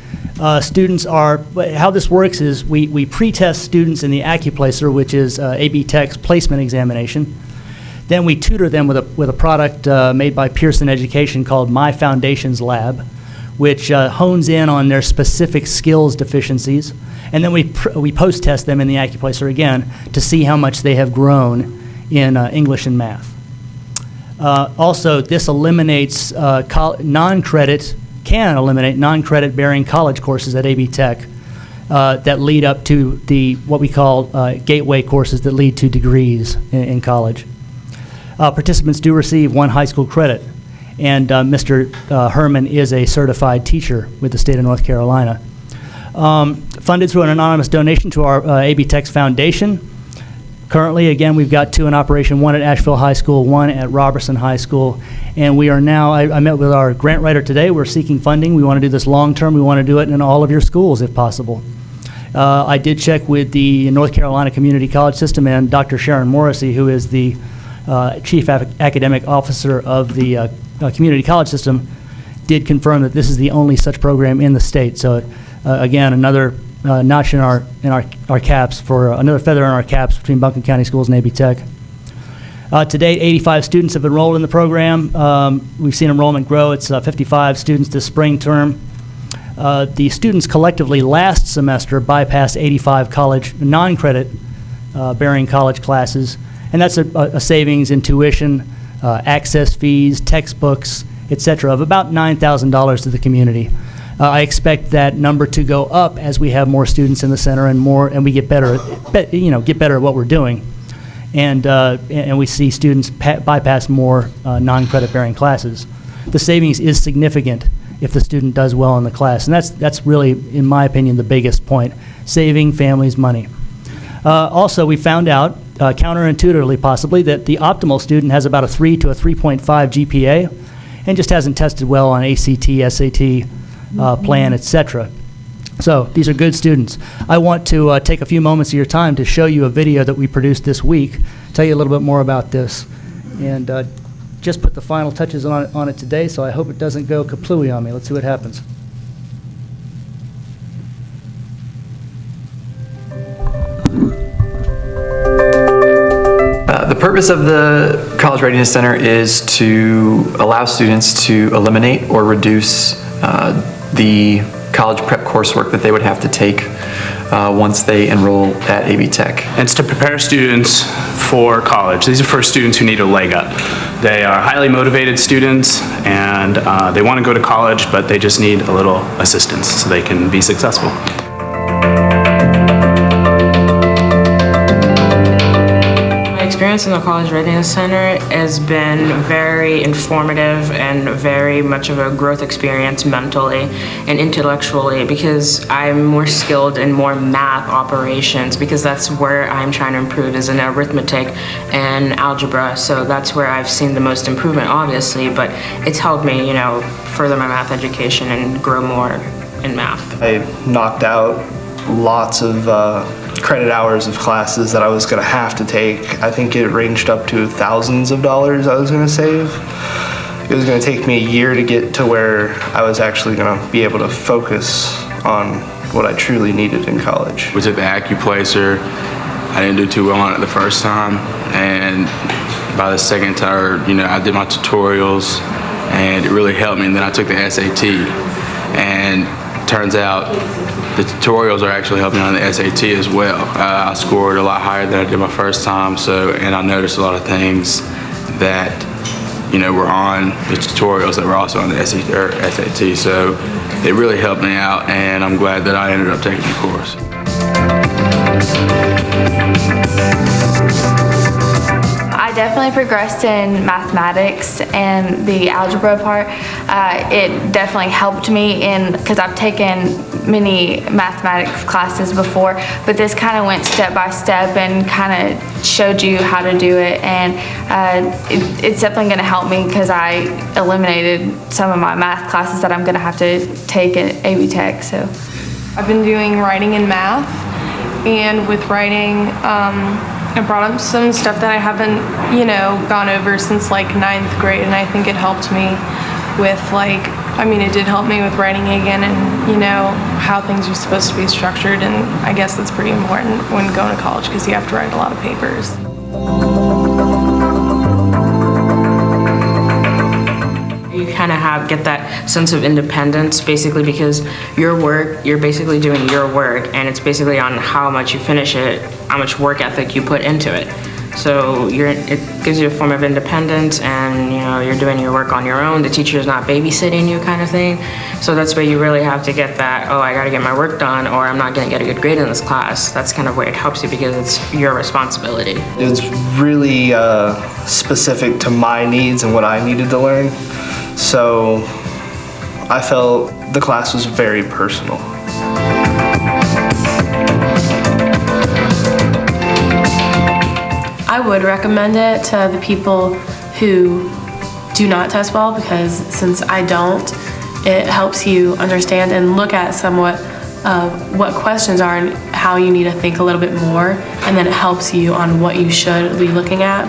Students are, how this works is we pre-test students in the AccuPlacer, which is AB Tech's placement examination. Then we tutor them with a product made by Pearson Education called My Foundations Lab, which hones in on their specific skills deficiencies. And then we post-test them in the AccuPlacer again to see how much they have grown in English and math. Also, this eliminates can eliminate non-credit bearing college courses at AB Tech that lead up to what we call gateway courses that lead to degrees in college. Participants do receive 1 high school credit, and Mr. Herman is a certified teacher with the state of North Carolina. Funded through an anonymous donation to our AB Tech's foundation. Currently, again, we've got 2 in operation, 1 at Asheville High School, 1 at Robertson High School, and we are now, I met with our grant writer today. We're seeking funding. We want to do this long-term. We want to do it in all of your schools if possible. I did check with the North Carolina Community College System, and Dr. Sharon Morrissey, who is the Chief Academic Officer of the Community College System, did confirm that this is the only such program in the state. So, again, another notch in our caps, for another feather in our caps between Buncombe County Schools and AB Tech. To date, 85 students have enrolled in the program. We've seen enrollment grow. It's 55 students this spring term. The students collectively last semester bypassed 85 college non-credit bearing college classes, and that's a savings in tuition, access fees, textbooks, etc., of about $9,000 to the community. I expect that number to go up as we have more students in the center and we get better at what we're doing, and we see students bypass more non-credit bearing classes. The savings is significant if the student does well in the class, and that's really, in my opinion, the biggest point: saving families money. Also, we found out, counterintuitively possibly, that the optimal student has about a 3 to a 3.5 GPA and just hasn't tested well on ACT, SAT, plan, etc. So these are good students. I want to take a few moments of your time to show you a video that we produced this week, tell you a little bit more about this, and just put the final touches on it today, so I hope it doesn't go kaplooey on me. Let's see what happens. The purpose of the College Readiness Center is to allow students to eliminate or reduce the college prep coursework that they would have to take once they enroll at AB Tech. It's to prepare students for college. These are for students who need a leg up. They are highly motivated students, and they want to go to college, but they just need a little assistance so they can be successful. Experience in the College Readiness Center has been very informative and very much of a growth experience mentally and intellectually, because I'm more skilled in more math operations, because that's where I'm trying to improve, is in arithmetic and algebra. So that's where I've seen the most improvement, obviously, but it's helped me, further my math education and grow more in math. I knocked out lots of credit hours of classes that I was going to have to take. I think it ranged up to thousands of dollars I was going to save. It was going to take me a year to get to where I was actually going to be able to focus on what I truly needed in college. We took the AccuPlacer. I didn't do too well on it the first time, and by the second time, I did my tutorials, and it really helped me. And then I took the SAT, and turns out the tutorials are actually helping on the SAT as well. I scored a lot higher than I did my first time, and I noticed a lot of things that were on the tutorials that were also on the SAT. So it really helped me out, and I'm glad that I ended up taking the course. I definitely progressed in mathematics and the algebra part. It definitely helped me because I've taken many mathematics classes before, but this kind of went step by step and kind of showed you how to do it, and it's definitely going to help me because I eliminated some of my math classes that I'm going to have to take at AB Tech. So I've been doing writing and math, and with writing, I brought up some stuff that I haven't, gone over since like 9th grade, and I think it helped me with it did help me with writing again, and how things are supposed to be structured, and I guess that's pretty important when going to college because you have to write a lot of papers. You kind of get that sense of independence, basically, because you're basically doing your work, and it's basically on how much you finish it, how much work ethic you put into it. So it gives you a form of independence, and you're doing your work on your own. The teacher is not babysitting you, kind of thing. So that's where you really have to get that, oh, I got to get my work done, or I'm not going to get a good grade in this class. That's kind of where it helps you because it's your responsibility. It's really specific to my needs and what I needed to learn. So I felt the class was very personal. I would recommend it to the people who do not test well, because since I don't, it helps you understand and look at somewhat what questions are and how you need to think a little bit more, and then it helps you on what you should be looking at.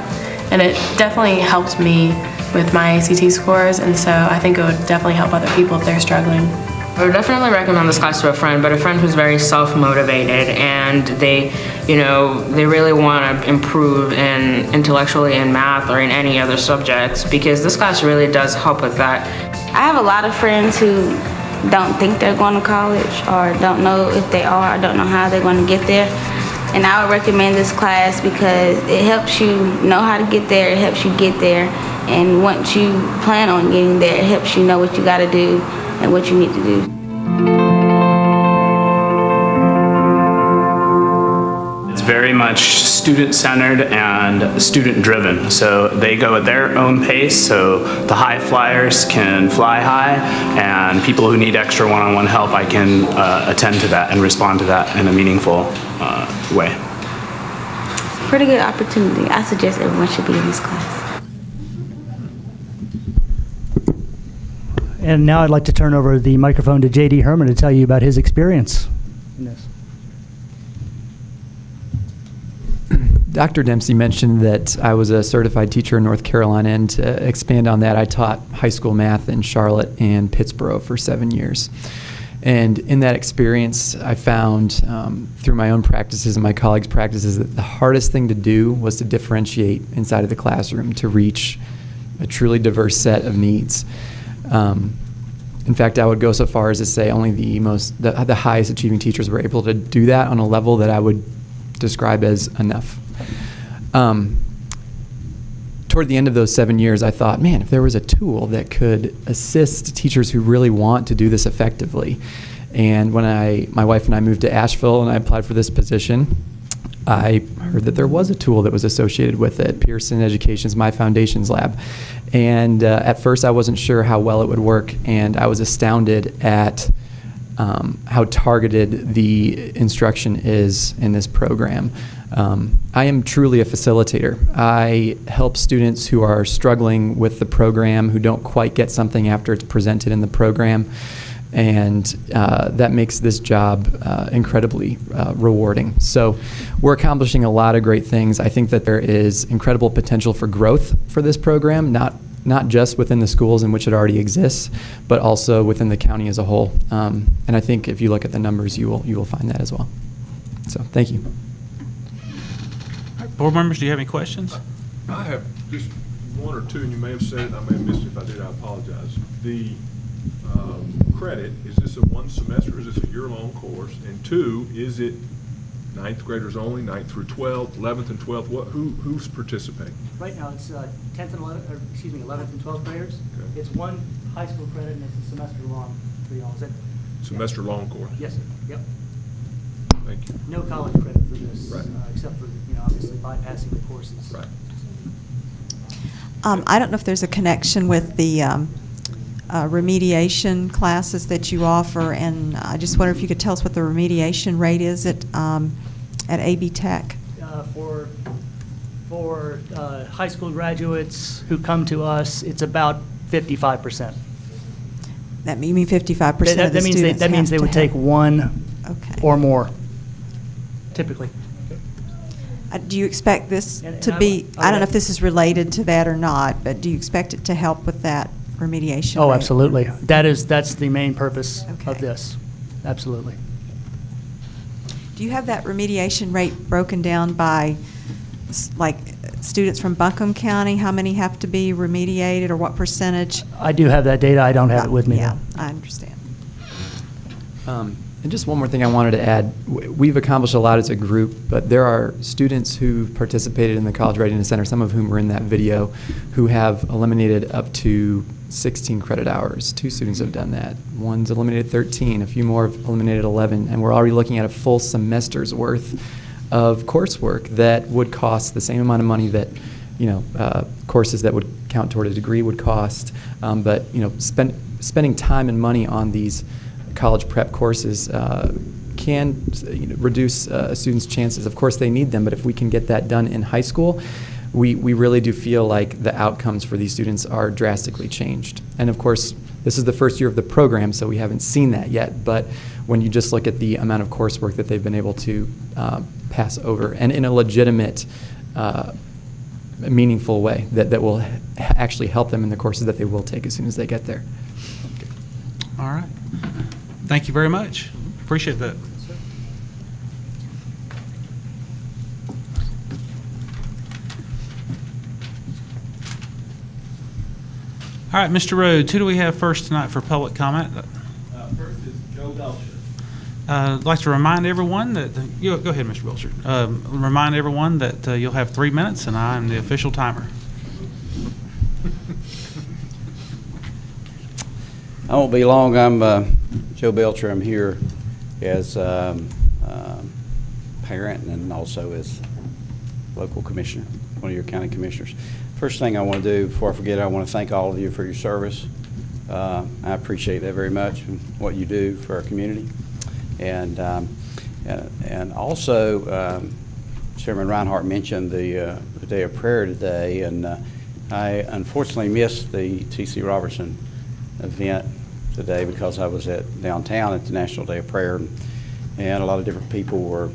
And it definitely helped me with my ACT scores, and so I think it would definitely help other people if they're struggling. I would definitely recommend this class to a friend, but a friend who's very self-motivated and they really want to improve intellectually in math or in any other subjects, because this class really does help with that. I have a lot of friends who don't think they're going to college, or don't know if they are, or don't know how they're going to get there. And I would recommend this class because it helps you know how to get there, it helps you get there, and once you plan on getting there, it helps you know what you got to do and what you need to do. It's very much student-centered and student-driven. So they go at their own pace, so the high flyers can fly high, and people who need extra one-on-one help, I can attend to that and respond to that in a meaningful way. Pretty good opportunity. I suggest everyone should be in this class. And now I'd like to turn over the microphone to J.D. Herman to tell you about his experience in this. Dr. Dempsey mentioned that I was a certified teacher in North Carolina, and to expand on that, I taught high school math in Charlotte and Pittsburgh for 7 years. And in that experience, I found through my own practices and my colleagues' practices that the hardest thing to do was to differentiate inside of the classroom to reach a truly diverse set of needs. In fact, I would go so far as to say only the highest achieving teachers were able to do that on a level that I would describe as enough. Toward the end of those 7 years, I thought, man, if there was a tool that could assist teachers who really want to do this effectively. And when my wife and I moved to Asheville and I applied for this position, I heard that there was a tool that was associated with it, Pearson Education's My Foundations Lab. And at first I wasn't sure how well it would work, and I was astounded at how targeted the instruction is in this program. I am truly a facilitator. I help students who are struggling with the program, who don't quite get something after it's presented in the program, and that makes this job incredibly rewarding. So we're accomplishing a lot of great things. I think that there is incredible potential for growth for this program, not just within the schools in which it already exists, but also within the county as a whole. And I think if you look at the numbers, you will find that as well. So thank you. Board members, do you have any questions? I have just one or two, and you may have said it, I may have missed it. If I did, I apologize. The credit, is this a one semester, is this a year-long course? And two, is it ninth graders only, 9th through 12th, 11th and 12th? Who's participating? Right now, it's 10th and 11th and 12th graders. Okay. It's one high school credit, and it's a semester long for y'all. Is that? Semester-long course? Yes, sir. Yep. Thank you. No college credit for this, Right. Except for, obviously bypassing the courses. Right. I don't know if there's a connection with the remediation classes that you offer, and I just wonder if you could tell us what the remediation rate is at AB Tech. For high school graduates who come to us, it's about 55%. You mean 55% of the students? That means they would take one or more, typically. Do you expect this to be, I don't know if this is related to that or not, but do you expect it to help with that remediation Oh, rate? absolutely. That's the main purpose of this. Absolutely. Do you have that remediation rate broken down by, like, students from Buncombe County? How many have to be remediated, or what percentage? I do have that data. I don't have it with me Yeah, now. I understand. And just one more thing I wanted to add. We've accomplished a lot as a group, but there are students who've participated in the College Readiness Center, some of whom were in that video, who have eliminated up to 16 credit hours. 2 students have done that. One's eliminated 13, a few more have eliminated 11, and we're already looking at a full semester's worth of coursework that would cost the same amount of money that, courses that would count toward a degree would cost. But, spending time and money on these college prep courses can reduce a student's chances. Of course, they need them, but if we can get that done in high school, we really do feel like the outcomes for these students are drastically changed. And of course, this is the first year of the program, so we haven't seen that yet. But when you just look at the amount of coursework that they've been able to pass over, and in a legitimate, meaningful way that will actually help them in the courses that they will take as soon as they get there. All right. Thank you very much. Appreciate that. All right, Mr. Rhodes, who do we have first tonight for public comment? First is Joe Belcher. I'd like to remind everyone that, go ahead, Mr. Belcher. Remind everyone that you'll have 3 minutes, and I am the official timer. I won't be long. I'm Joe Belcher. I'm here as parent and also as local commissioner, one of your county commissioners. First thing I want to do before I forget, I want to thank all of you for your service. I appreciate that very much and what you do for our community. And also, Chairman Reinhardt mentioned the day of prayer today, and I unfortunately missed the T.C. Robertson event today because I was at downtown at the National Day of Prayer, and a lot of different people were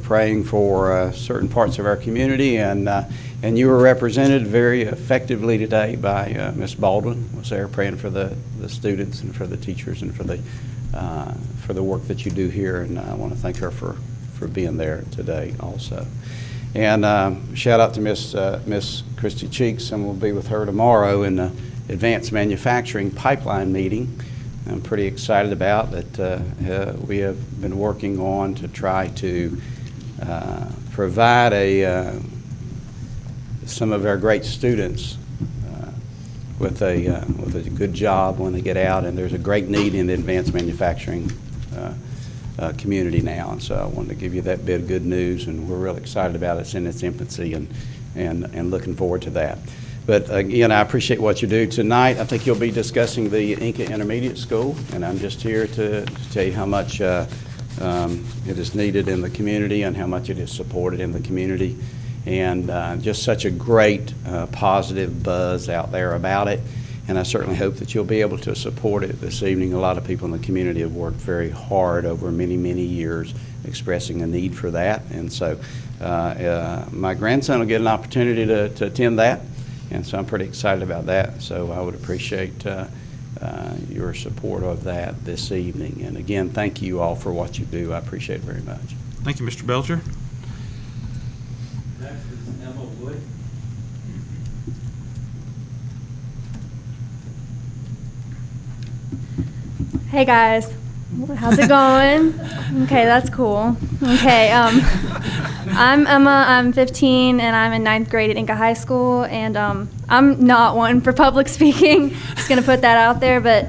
praying for certain parts of our community, and you were represented very effectively today by Ms. Baldwin was there praying for the students and for the teachers and for the work that you do here, and I want to thank her for being there today also. And shout out to Miss Christy Cheeks, and we'll be with her tomorrow in the Advanced Manufacturing Pipeline meeting. I'm pretty excited about that. We have been working on to try to provide some of our great students with a good job when they get out, and there's a great need in the advanced manufacturing community now, and so I wanted to give you that bit of good news, and we're really excited about it. It's in its infancy, and looking forward to that. But again, I appreciate what you do tonight. I think you'll be discussing the Inca Intermediate School, and I'm just here to tell you how much it is needed in the community and how much it is supported in the community, and just such a great positive buzz out there about it. And I certainly hope that you'll be able to support it this evening. A lot of people in the community have worked very hard over many, many years expressing a need for that. And so my grandson will get an opportunity to attend that. And so I'm pretty excited about that. So I would appreciate your support of that this evening. And again, thank you all for what you do. I appreciate it very much. Thank you, Mr. Belcher. Next is Emma Wood. Hey guys, how's it going? Okay, that's cool. Okay, I'm Emma, I'm 15 and I'm in 9th grade at Inca High School, and I'm not one for public speaking, just gonna put that out there, but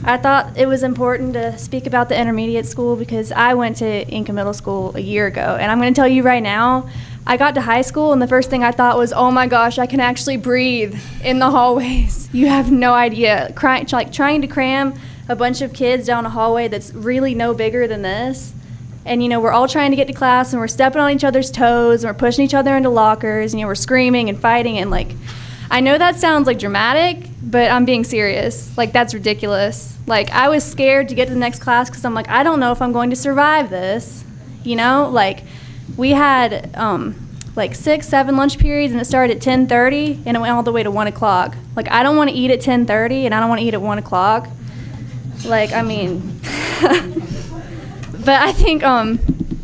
I thought it was important to speak about the intermediate school because I went to Inca Middle School a year ago, and I'm gonna tell you right now, I got to high school and the first thing I thought was, oh my gosh, I can actually breathe in the hallways. You have no idea. Trying to cram a bunch of kids down a hallway that's really no bigger than this. And, we're all trying to get to class, and we're stepping on each other's toes, and we're pushing each other into lockers, and, we're screaming and fighting. And, I know that sounds, dramatic, but I'm being serious. That's ridiculous. I was scared to get to the next class because I'm I don't know if I'm going to survive this. We had, 6, 7 lunch periods, and it started at 10:30, and it went all the way to 1 o'clock. I don't want to eat at 10:30, and I don't want to eat at 1 o'clock. But I think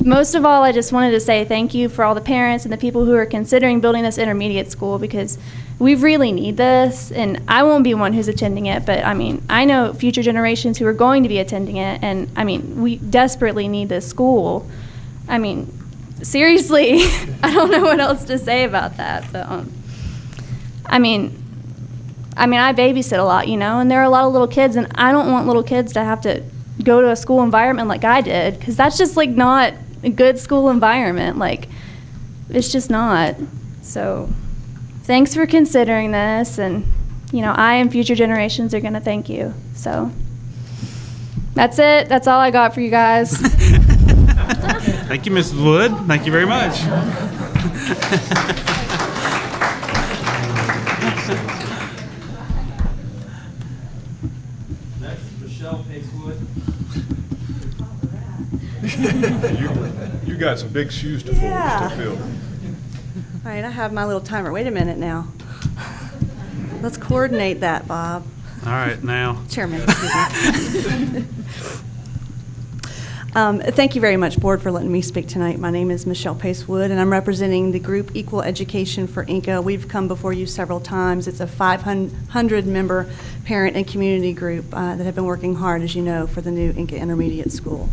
most of all, I just wanted to say thank you for all the parents and the people who are considering building this intermediate school, because we really need this, and I won't be one who's attending it, but I mean, I know future generations who are going to be attending it, and I mean, we desperately need this school. I mean, seriously, I don't know what else to say about that, but I mean, I babysit a lot, you know, and there are a lot of little kids, and I don't want little kids to have to go to a school environment like I did, because that's just like not a good school environment. Like, it's just not. So thanks for considering this, and you know, I and future generations are going to thank you. So that's it. That's all I got for you guys. Thank you, Mrs. Wood. Thank you very much. Next, Michelle Pacewood. You got some big shoes to fill. All right, I have my little timer. Wait a minute now. Let's coordinate that, Bob. All right, now. Chairman, excuse me. Thank you very much, Board, for letting me speak tonight. My name is Michelle Pacewood, and I'm representing the group Equal Education for Inca. We've come before you several times. It's a 500-member parent and community group that have been working hard, as you know, for the new Inca Intermediate School.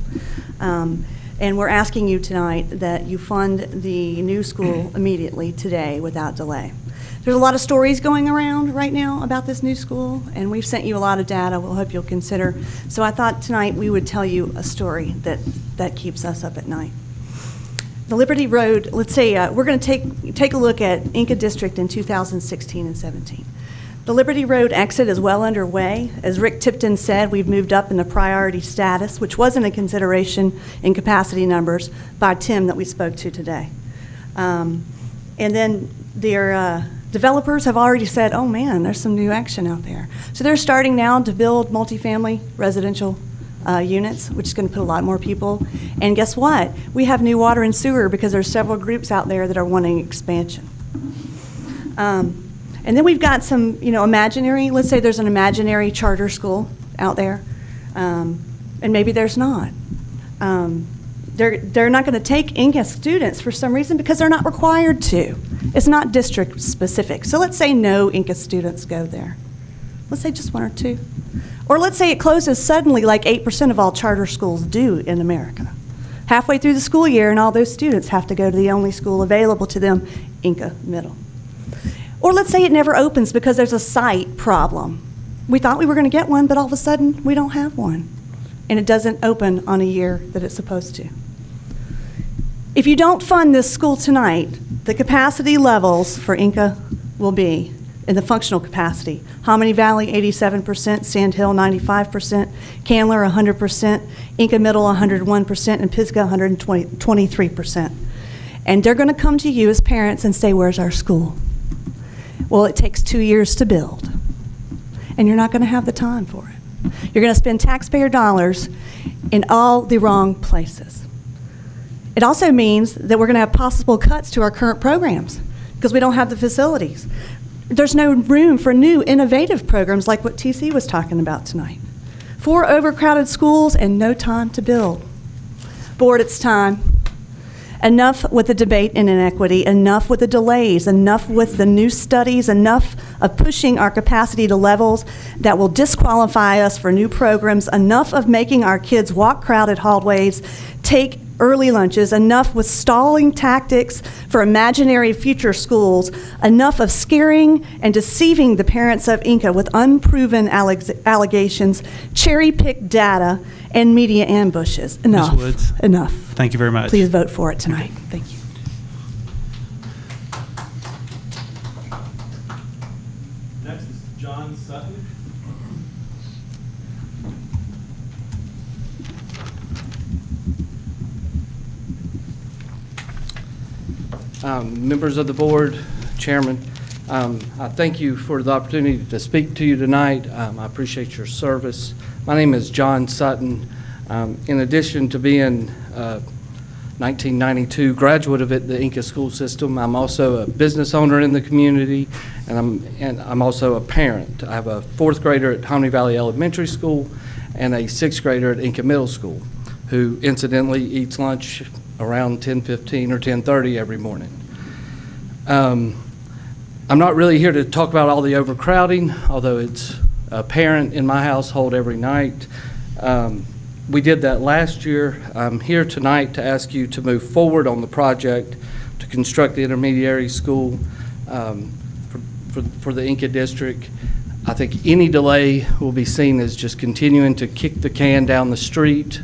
And we're asking you tonight that you fund the new school immediately today without delay. There's a lot of stories going around right now about this new school, and we've sent you a lot of data we'll hope you'll consider. So I thought tonight we would tell you a story that keeps us up at night. The Liberty Road, let's say we're going to take a look at Inca District in 2016 and 17. The Liberty Road exit is well underway. As Rick Tipton said, we've moved up in the priority status, which wasn't a consideration in capacity numbers by Tim that we spoke to today. And then their developers have already said, oh man, there's some new action out there. So they're starting now to build multifamily residential units, which is going to put a lot more people. And guess what? We have new water and sewer because there's several groups out there that are wanting expansion. And then we've got some, you know, imaginary, let's say there's an imaginary charter school out there, and maybe there's not. They're not going to take Inca students for some reason because they're not required to. It's not district specific. So let's say no Inca students go there. Let's say just one or two. Or let's say it closes suddenly like 8% of all charter schools do in America. Halfway through the school year and all those students have to go to the only school available to them, Inca Middle. Or let's say it never opens because there's a site problem. We thought we were going to get one, but all of a sudden we don't have one. And it doesn't open on a year that it's supposed to. If you don't fund this school tonight, the capacity levels for Inca will be, in the functional capacity, Hominy Valley 87%, Sand Hill 95%, Candler 100%, Inca Middle 101%, and Pisgah 123%. And they're going to come to you as parents and say, where's our school? Well, it takes 2 years to build, and you're not going to have the time for it. You're going to spend taxpayer dollars in all the wrong places. It also means that we're going to have possible cuts to our current programs because we don't have the facilities. There's no room for new innovative programs like what TC was talking about tonight. 4 overcrowded schools and no time to build. Board, it's time. Enough with the debate in inequity, enough with the delays, enough with the new studies, enough of pushing our capacity to levels that will disqualify us for new programs, enough of making our kids walk crowded hallways, take early lunches, enough with stalling tactics for imaginary future schools, enough of scaring and deceiving the parents of Inca with unproven allegations, cherry-picked data, and media ambushes. Enough. Ms. Woods. Enough. Thank you very much. Please vote for it tonight. Thank you. Next is John Sutton. Members of the board, Chairman, I thank you for the opportunity to speak to you tonight. I appreciate your service. My name is John Sutton. In addition to being a 1992 graduate of the Inca school system, I'm also a business owner in the community, and I'm also a parent. I have a 4th grader at Hominy Valley Elementary School and a 6th grader at Inca Middle School, who incidentally eats lunch around 10:15 or 10:30 every morning. I'm not really here to talk about all the overcrowding, although it's apparent in my household every night. We did that last year. I'm here tonight to ask you to move forward on the project to construct the intermediary school for the Inca district. I think any delay will be seen as just continuing to kick the can down the street.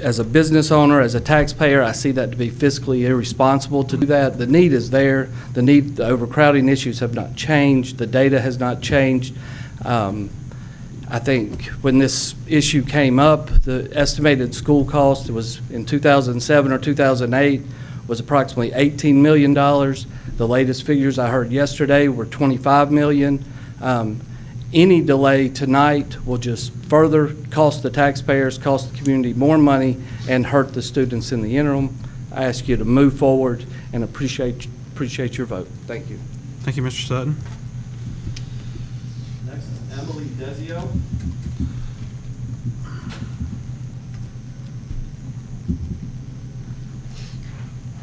As a business owner, as a taxpayer, I see that to be fiscally irresponsible to do that. The need is there. The overcrowding issues have not changed. The data has not changed. I think when this issue came up, the estimated school cost, it was in 2007 or 2008, was approximately $18 million. The latest figures I heard yesterday were $25 million. Any delay tonight will just further cost the taxpayers, cost the community more money, and hurt the students in the interim. I ask you to move forward and appreciate your vote. Thank you. Thank you, Mr. Sutton. Next is Emily Desio.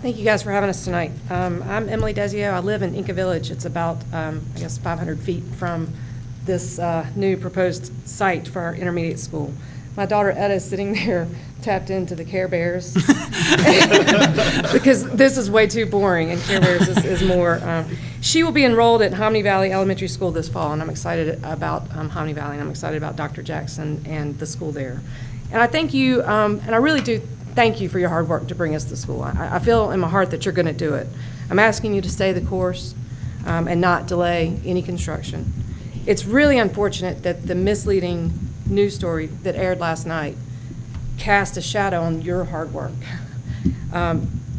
Thank you guys for having us tonight. I'm Emily Desio. I live in Inca Village. It's about, I guess, 500 feet from this new proposed site for our intermediate school. My daughter Etta is sitting there tapped into the Care Bears because this is way too boring and Care Bears is more. She will be enrolled at Hominy Valley Elementary School this fall, and I'm excited about Hominy Valley, and I'm excited about Dr. Jackson and the school there. And I thank you, and I really do thank you for your hard work to bring us to school. I feel in my heart that you're going to do it. I'm asking you to stay the course and not delay any construction. It's really unfortunate that the misleading news story that aired last night cast a shadow on your hard work.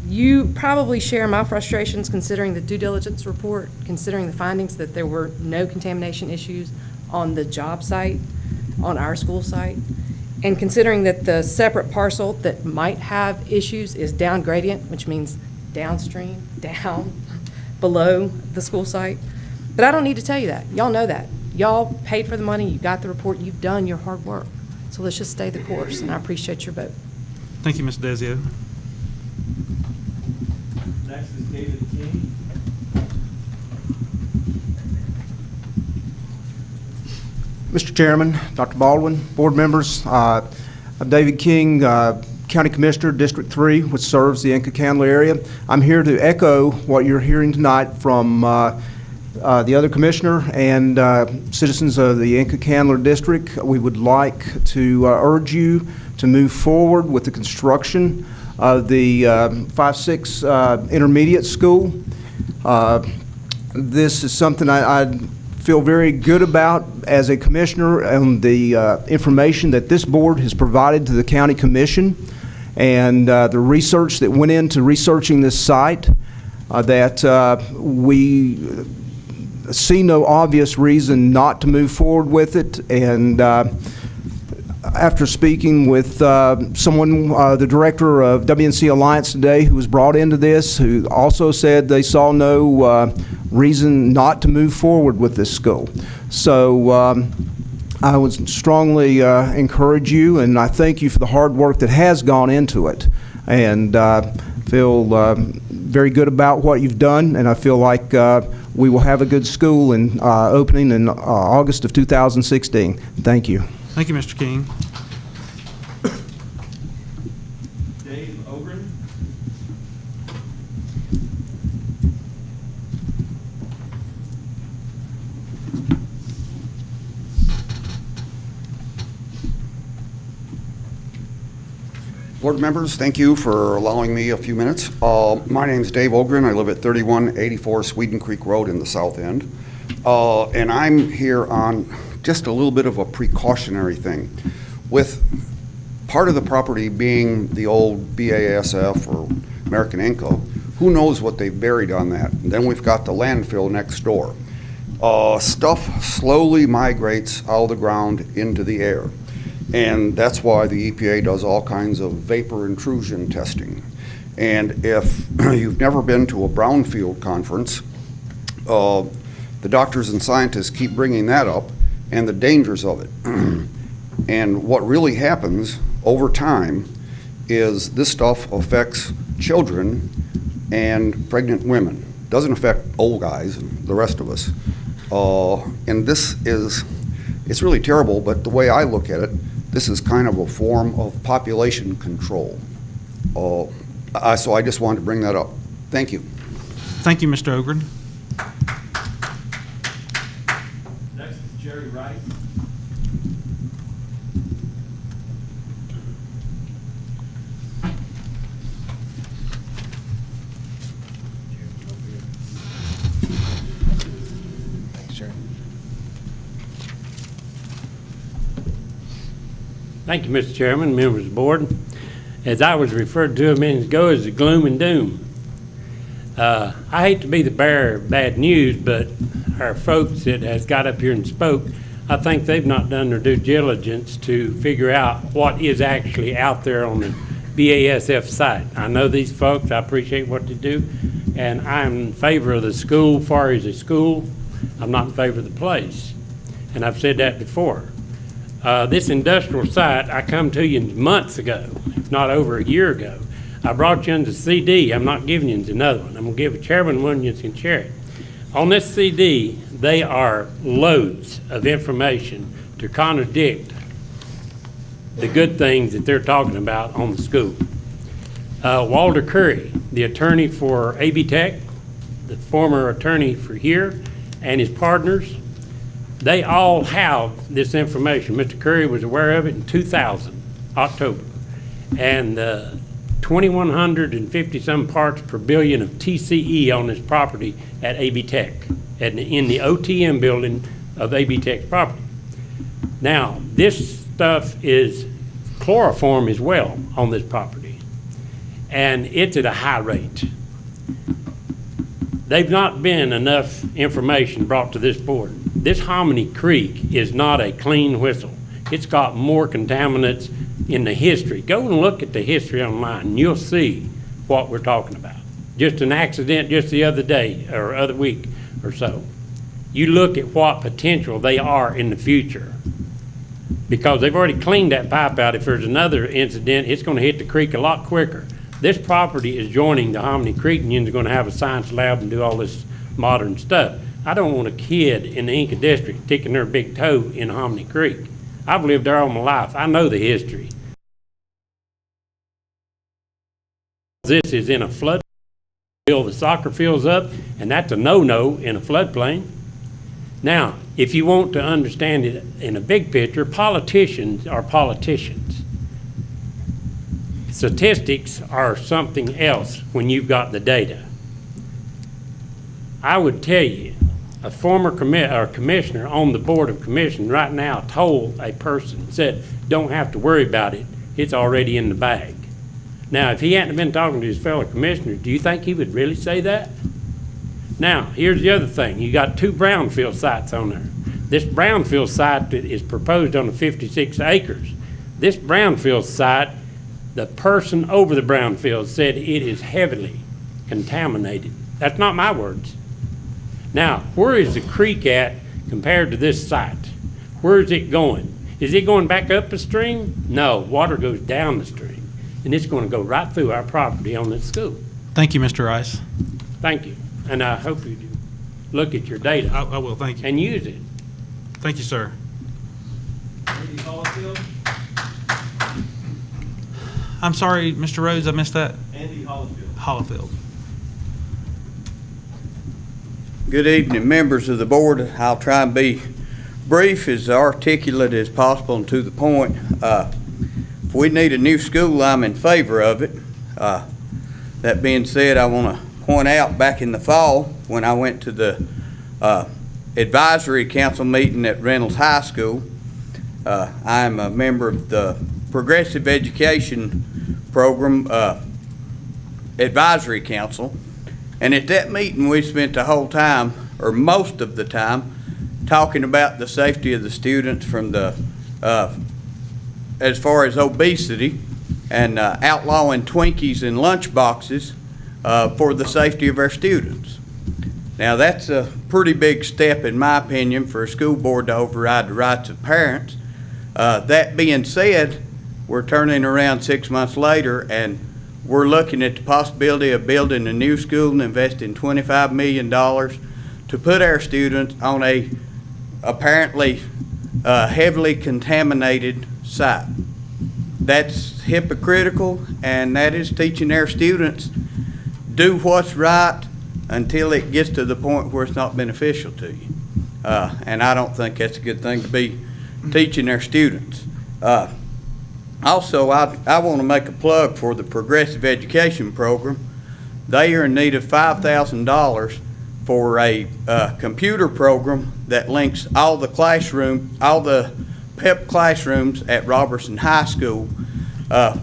You probably share my frustrations considering the due diligence report, considering the findings that there were no contamination issues on the job site, on our school site, and considering that the separate parcel that might have issues is down gradient, which means downstream, down, below the school site. But I don't need to tell you that. Y'all know that. Y'all paid for the money, you got the report, you've done your hard work. So let's just stay the course, and I appreciate your vote. Thank you, Ms. Desio. Next is David King. Mr. Chairman, Dr. Baldwin, board members, I'm David King, County Commissioner, District 3, which serves the Inca Candler area. I'm here to echo what you're hearing tonight from the other commissioner and citizens of the Inca Candler District. We would like to urge you to move forward with the construction of the 5-6 intermediate school. This is something I feel very good about as a commissioner and the information that this board has provided to the county commission and the research that went into researching this site, that we see no obvious reason not to move forward with it. And after speaking with someone, the director of WNC Alliance today, who was brought into this, who also said they saw no reason not to move forward with this school. So I would strongly encourage you, and I thank you for the hard work that has gone into it, and feel very good about what you've done, and I feel like we will have a good school in opening in August of 2016. Thank you. Thank you, Mr. King. Dave Ogren. Board members, thank you for allowing me a few minutes. My name is Dave Ogren. I live at 3184 Sweden Creek Road in the south end. And I'm here on just a little bit of a precautionary thing. With part of the property being the old BASF or American Inca, who knows what they've buried on that? And then we've got the landfill next door. Stuff slowly migrates out of the ground into the air. And that's why the EPA does all kinds of vapor intrusion testing. And if you've never been to a brownfield conference, the doctors and scientists keep bringing that up and the dangers of it. And what really happens over time is this stuff affects children and pregnant women. doesn't affect old guys and the rest of us. And it's really terrible, but the way I look at it, this is kind of a form of population control. So I just wanted to bring that up. Thank you. Thank you, Mr. Ogren. Next is Jerry Wright. Thank you, Mr. Chairman, members of the board. As I was referred to a minute ago as the gloom and doom. I hate to be the bearer of bad news, but our folks that has got up here and spoke, I think they've not done their due diligence to figure out what is actually out there on the BASF site. I know these folks, I appreciate what they do, and I'm in favor of the school as far as the school. I'm not in favor of the place, and I've said that before. This industrial site, I come to you months ago, if not over a year ago. I brought you in the CD. I'm not giving you another one. I'm going to give a chairman one you can share it. On this CD, they are loads of information to contradict the good things that they're talking about on the school. Walter Curry, the attorney for AB Tech, the former attorney for here, and his partners, they all have this information. Mr. Curry was aware of it in 2000, October. And 2,150 some parts per billion of TCE on this property at AB Tech, in the OTM building of AB Tech's property. Now, this stuff is chloroform as well on this property, and it's at a high rate. They've not been enough information brought to this board. This Hominy Creek is not a clean whistle. It's got more contaminants in the history. Go and look at the history online, and you'll see what we're talking about. Just an accident just the other day or other week or so. You look at what potential they are in the future, because they've already cleaned that pipe out. If there's another incident, it's going to hit the creek a lot quicker. This property is joining the Hominy Creek, and you're going to have a science lab and do all this modern stuff. I don't want a kid in the Inca District sticking their big toe in Hominy Creek. I've lived there all my life. I know the history. This is in a flood, fill the soccer fields up, and that's a no-no in a floodplain. Now, if you want to understand it in a big picture, politicians are politicians. Statistics are something else when you've got the data. I would tell you, a former commissioner on the Board of Commissioners right now told a person, said, don't have to worry about it, it's already in the bag. Now, if he hadn't been talking to his fellow commissioners, do you think he would really say that? Now, here's the other thing. You got 2 brownfield sites on there. This brownfield site is proposed on the 56 acres. This brownfield site, the person over the brownfield said it is heavily contaminated. That's not my words. Now, where is the creek at compared to this site? Where is it going? Is it going back up the stream? No, water goes down the stream, and it's going to go right through our property on this school. Thank you, Mr. Rice. Thank you, and I hope you do look at your data. I will, thank you. And use it. Thank you, sir. Andy Hollifield. I'm sorry, Mr. Rhodes, I missed that. Andy Hollifield. Hollifield. Good evening, members of the board. I'll try and be brief, as articulate as possible, and to the point. If we need a new school, I'm in favor of it. That being said, I want to point out back in the fall when I went to the advisory council meeting at Reynolds High School, I'm a member of the Progressive Education Program Advisory Council. And at that meeting, we spent the whole time, or most of the time, talking about the safety of the students from the, as far as obesity, and outlawing Twinkies and lunch boxes for the safety of our students. Now, that's a pretty big step, in my opinion, for a school board to override the rights of parents. That being said, we're turning around 6 months later, and we're looking at the possibility of building a new school and investing $25 million to put our students on a apparently heavily contaminated site. That's hypocritical, and that is teaching our students do what's right until it gets to the point where it's not beneficial to you. And I don't think that's a good thing to be teaching our students. Also, I want to make a plug for the Progressive Education Program. They are in need of $5,000 for a computer program that links all the PEP classrooms at Robertson High School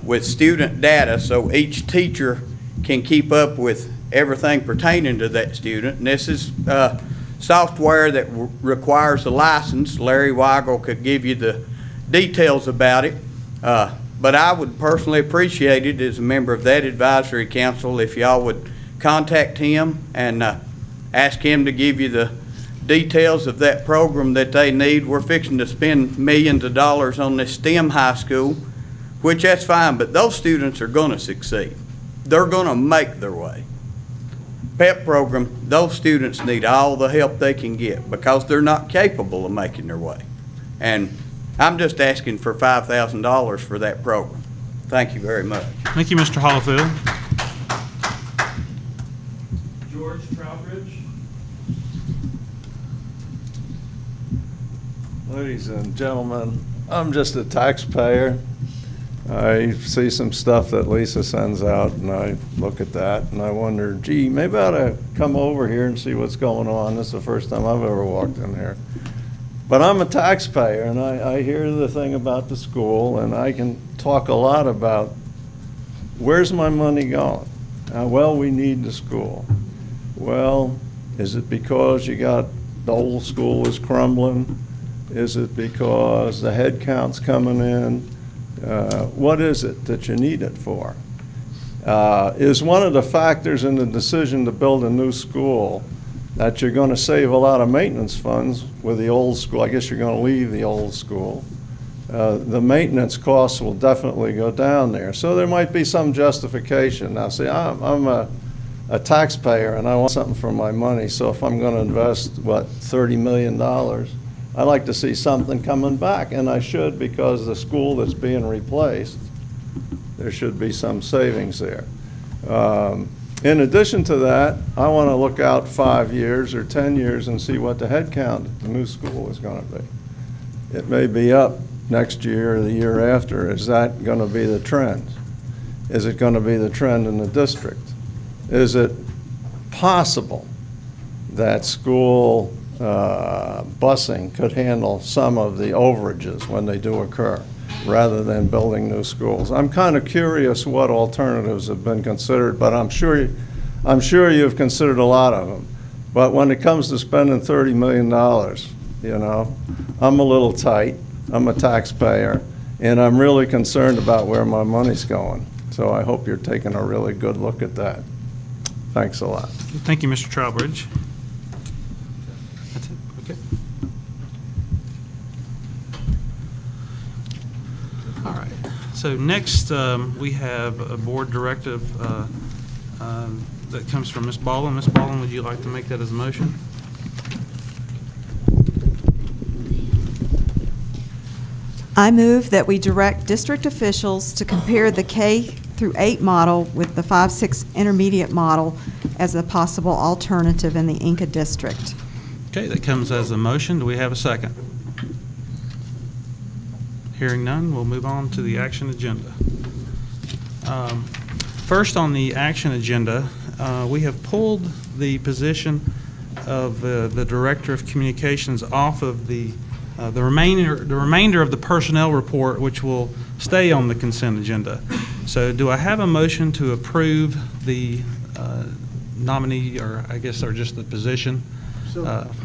with student data, so each teacher can keep up with everything pertaining to that student. And this is software that requires a license. Larry Weigel could give you the details about it. But I would personally appreciate it as a member of that advisory council if y'all would contact him and ask him to give you the details of that program that they need. We're fixing to spend millions of dollars on this STEM high school, which that's fine, but those students are going to succeed. They're going to make their way. PEP program, those students need all the help they can get because they're not capable of making their way. And I'm just asking for $5,000 for that program. Thank you very much. Thank you, Mr. Hollifield. George Trowbridge. Ladies and gentlemen, I'm just a taxpayer. I see some stuff that Lisa sends out, and I look at that, and I wonder, gee, maybe I ought to come over here and see what's going on. This is the first time I've ever walked in here. But I'm a taxpayer, and I hear the thing about the school, and I can talk a lot about where's my money going? Well, we need the school. Well, is it because you got the old school was crumbling? Is it because the head count's coming in? What is it that you need it for? Is one of the factors in the decision to build a new school that you're going to save a lot of maintenance funds with the old school? I guess you're going to leave the old school. The maintenance costs will definitely go down there. So there might be some justification. Now, see, I'm a taxpayer and I want something for my money. So if I'm going to invest, what, $30 million, I like to see something coming back, and I should, because the school that's being replaced, there should be some savings there. In addition to that, I want to look out 5 years or 10 years and see what the head count at the new school is going to be. It may be up next year or the year after. Is that going to be the trend? Is it going to be the trend in the district? Is it possible that school busing could handle some of the overages when they do occur, rather than building new schools? I'm kind of curious what alternatives have been considered, but I'm sure you've considered a lot of them. But when it comes to spending $30 million, you know, I'm a little tight. I'm a taxpayer, and I'm really concerned about where my money's going. So I hope you're taking a really good look at that. Thanks a lot. Thank you, Mr. Trowbridge. That's it. Okay. All right. So next, we have a board directive that comes from Ms. Baldwin. Ms. Baldwin, would you like to make that as a motion? I move that we direct district officials to compare the K-8 model with the 5-6 intermediate model as a possible alternative in the Inca district. Okay, that comes as a motion. Do we have a second? Hearing none, we'll move on to the action agenda. First on the action agenda, we have pulled the position of the Director of Communications off of the remainder of the personnel report, which will stay on the consent agenda. So do I have a motion to approve the nominee, or I guess, or just the position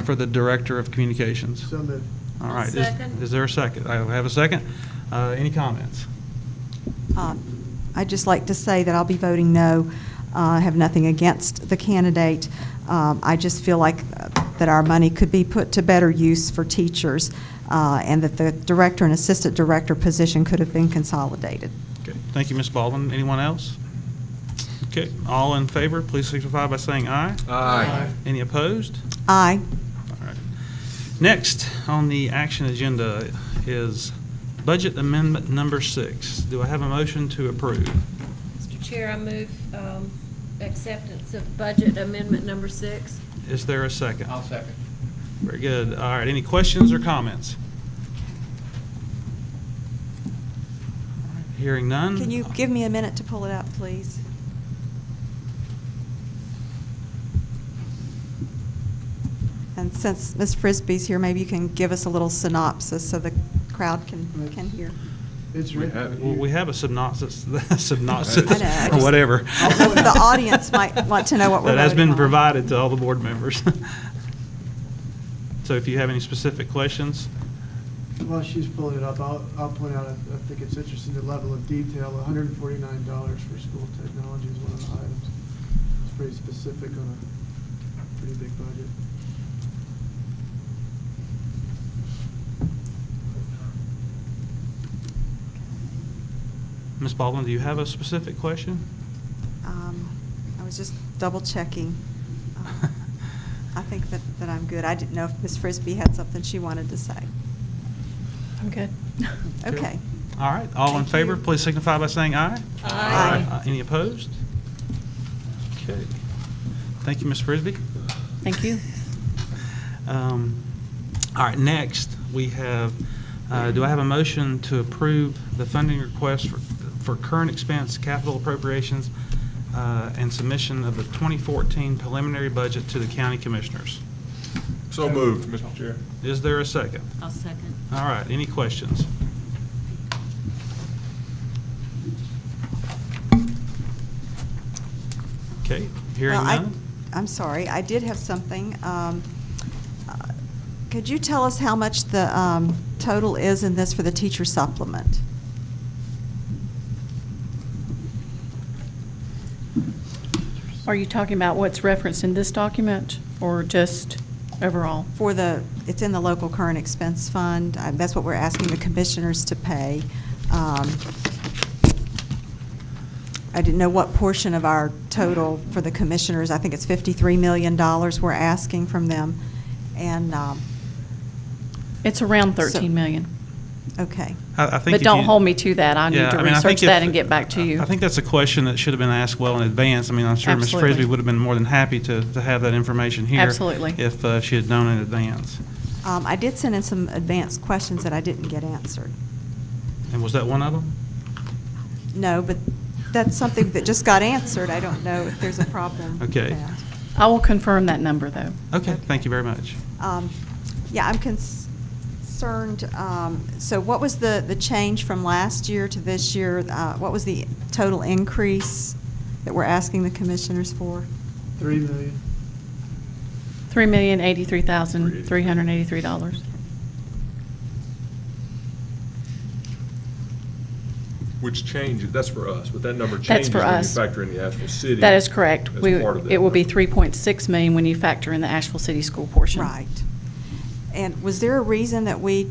for the Director of Communications? So moved. All right. Is there a second? I have a second. Any comments? I'd just like to say that I'll be voting no. I have nothing against the candidate. I just feel like that our money could be put to better use for teachers, and that the director and assistant director position could have been consolidated. Okay. Thank you, Ms. Baldwin. Anyone else? Okay, all in favor, please signify by saying aye. Aye. Any opposed? Aye. All right. Next on the action agenda is budget amendment number 6. Do I have a motion to approve? Mr. Chair, I move acceptance of budget amendment number 6. Is there a second? I'll second. Very good. All right, any questions or comments? All right, hearing none. Can you give me a minute to pull it out, please? And since Ms. Frisbee's here, maybe you can give us a little synopsis so the crowd can hear. It's we have it Well, here. we have a synopsis, I know, I or just- whatever. The audience might want to know what we're That has voting been on. provided to all the board members. So if you have any specific questions, While she's pulling it up, I'll point out, I think it's interesting, the level of detail, $149 for school technology is one of the items. It's pretty specific on a pretty big budget. Ms. Baldwin, do you have a specific question? I was just double checking. I think that I'm good. I didn't know if Ms. Frisbee had something she wanted to say. I'm good. Okay. All right, all in favor, please signify by saying aye. Aye. Any opposed? Okay. Thank you, Ms. Frisbee. Thank you. All right, next, we have, do I have a motion to approve the funding request for current expense capital appropriations and submission of the 2014 preliminary budget to the county commissioners? So moved, Mr. Chair. Is there a second? I'll second. All right, any questions? Okay, hearing Well, none? I'm sorry, I did have something. Could you tell us how much the total is in this for the teacher supplement? Are you talking about what's referenced in this document or just overall? It's in the local current expense fund. That's what we're asking the commissioners to pay. I didn't know what portion of our total for the commissioners. I think it's $53 million we're asking from them. And It's around So- 13 million. okay. I think But if don't you- hold me to that. I need Yeah, to I mean, I research think that if- and get back to you. I think that's a question that should have been asked well in advance. I mean, I'm sure Ms. Absolutely. Frisbee would have been more than happy to have that information here. Absolutely. If she had known in advance. I did send in some advanced questions that I didn't get answered. And was that one of them? No, but that's something that just got answered. I don't know if there's a problem with Okay. that. I will confirm that number, though. Okay, thank you very much. Yeah, I'm concerned, so what was the change from last year to this year? What was the total increase that we're asking the commissioners for? $3 million. $3,083,383. Which changes, that's for us, but that number That's changes for when you us. factor in the Asheville City. That is correct. as part of that It will be number. 3.6 million when you factor in the Asheville City School portion. Right. And was there a reason that we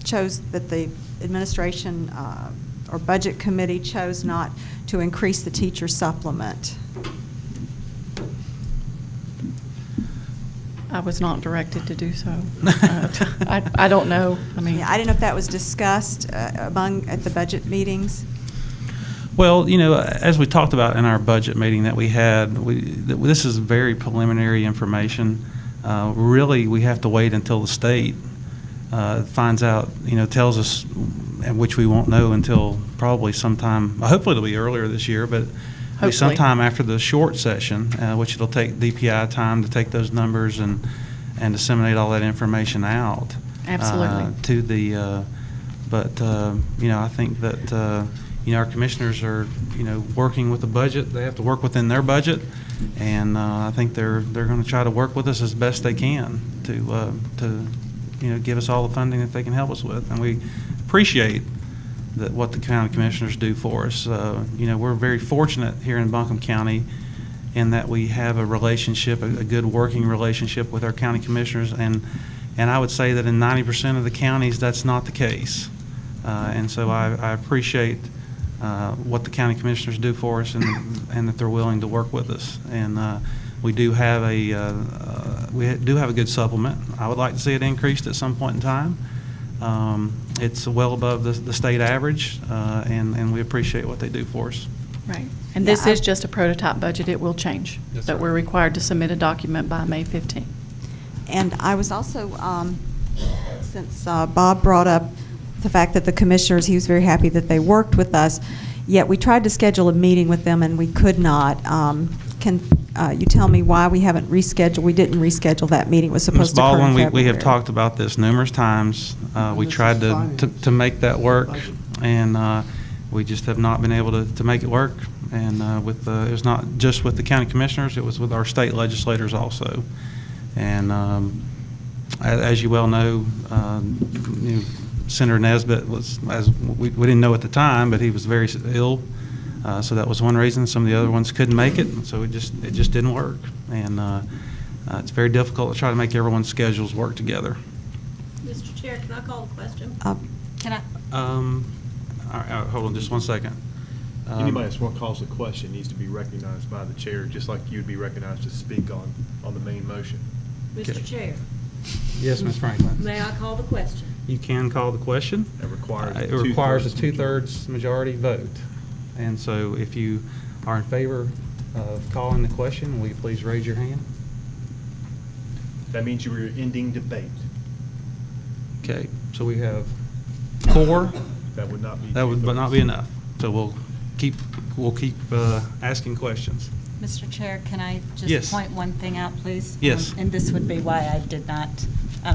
chose, that the administration or budget committee chose not to increase the teacher supplement? I was not directed to do so. I don't know. I mean. Yeah, I didn't know if that was discussed at the budget meetings. Well, you know, as we talked about in our budget meeting that we had, this is very preliminary information. Really, we have to wait until the state finds out, you know, tells us, and which we won't know until probably sometime, hopefully it'll be earlier this year, but it'll be sometime after the short session, which it'll take DPI time to take those numbers and disseminate all that information out. Absolutely. To the, you know, I think that, you know, our commissioners are, you know, working with the budget. They have to work within their budget, and I think they're going to try to work with us as best they can to you know, give us all the funding that they can help us with. And we appreciate that what the county commissioners do for us. You know, we're very fortunate here in Buncombe County in that we have a relationship, a good working relationship with our county commissioners, and I would say that in 90% of the counties that's not the case. And so I appreciate what the county commissioners do for us, and that they're willing to work with us. And we do have a good supplement. I would like to see it increased at some point in time. It's well above the state average, and we appreciate what they do for us. Right. And this is just a prototype budget. It will change. Yes, But sir. we're required to submit a document by May 15th. And I was also, since Bob brought up the fact that the commissioners, he was very happy that they worked with us, yet we tried to schedule a meeting with them and we could not. Can you tell me why we haven't rescheduled? We didn't reschedule that meeting. It was Ms. supposed to occur in Baldwin, we have February. talked about this numerous times. We tried to make that work, and we just have not been able to make it work. And it was not just with the county commissioners, it was with our state legislators also. And as you well know, Senator Nesbitt was, as we didn't know at the time, but he was very ill. So that was one reason. Some of the other ones couldn't make it, so it just didn't work. And it's very difficult to try to make everyone's schedules work together. Mr. Chair, can I call the question? Can I? All right, hold on just one second. Anybody that calls a question needs to be recognized by the chair, just like you'd be recognized to speak on the main motion. Mr. Chair, Yes, Ms. Franklin. may I call the question? You can call the question. It requires It requires a two-thirds majority vote. And so if you are in favor of calling the question, will you please raise your hand? That means you were ending debate. Okay, so we have 4. That would not be. That would but not be enough. So we'll keep asking questions. Mr. Chair, can I Yes. just point one thing out, please? Yes. And this would be why I did not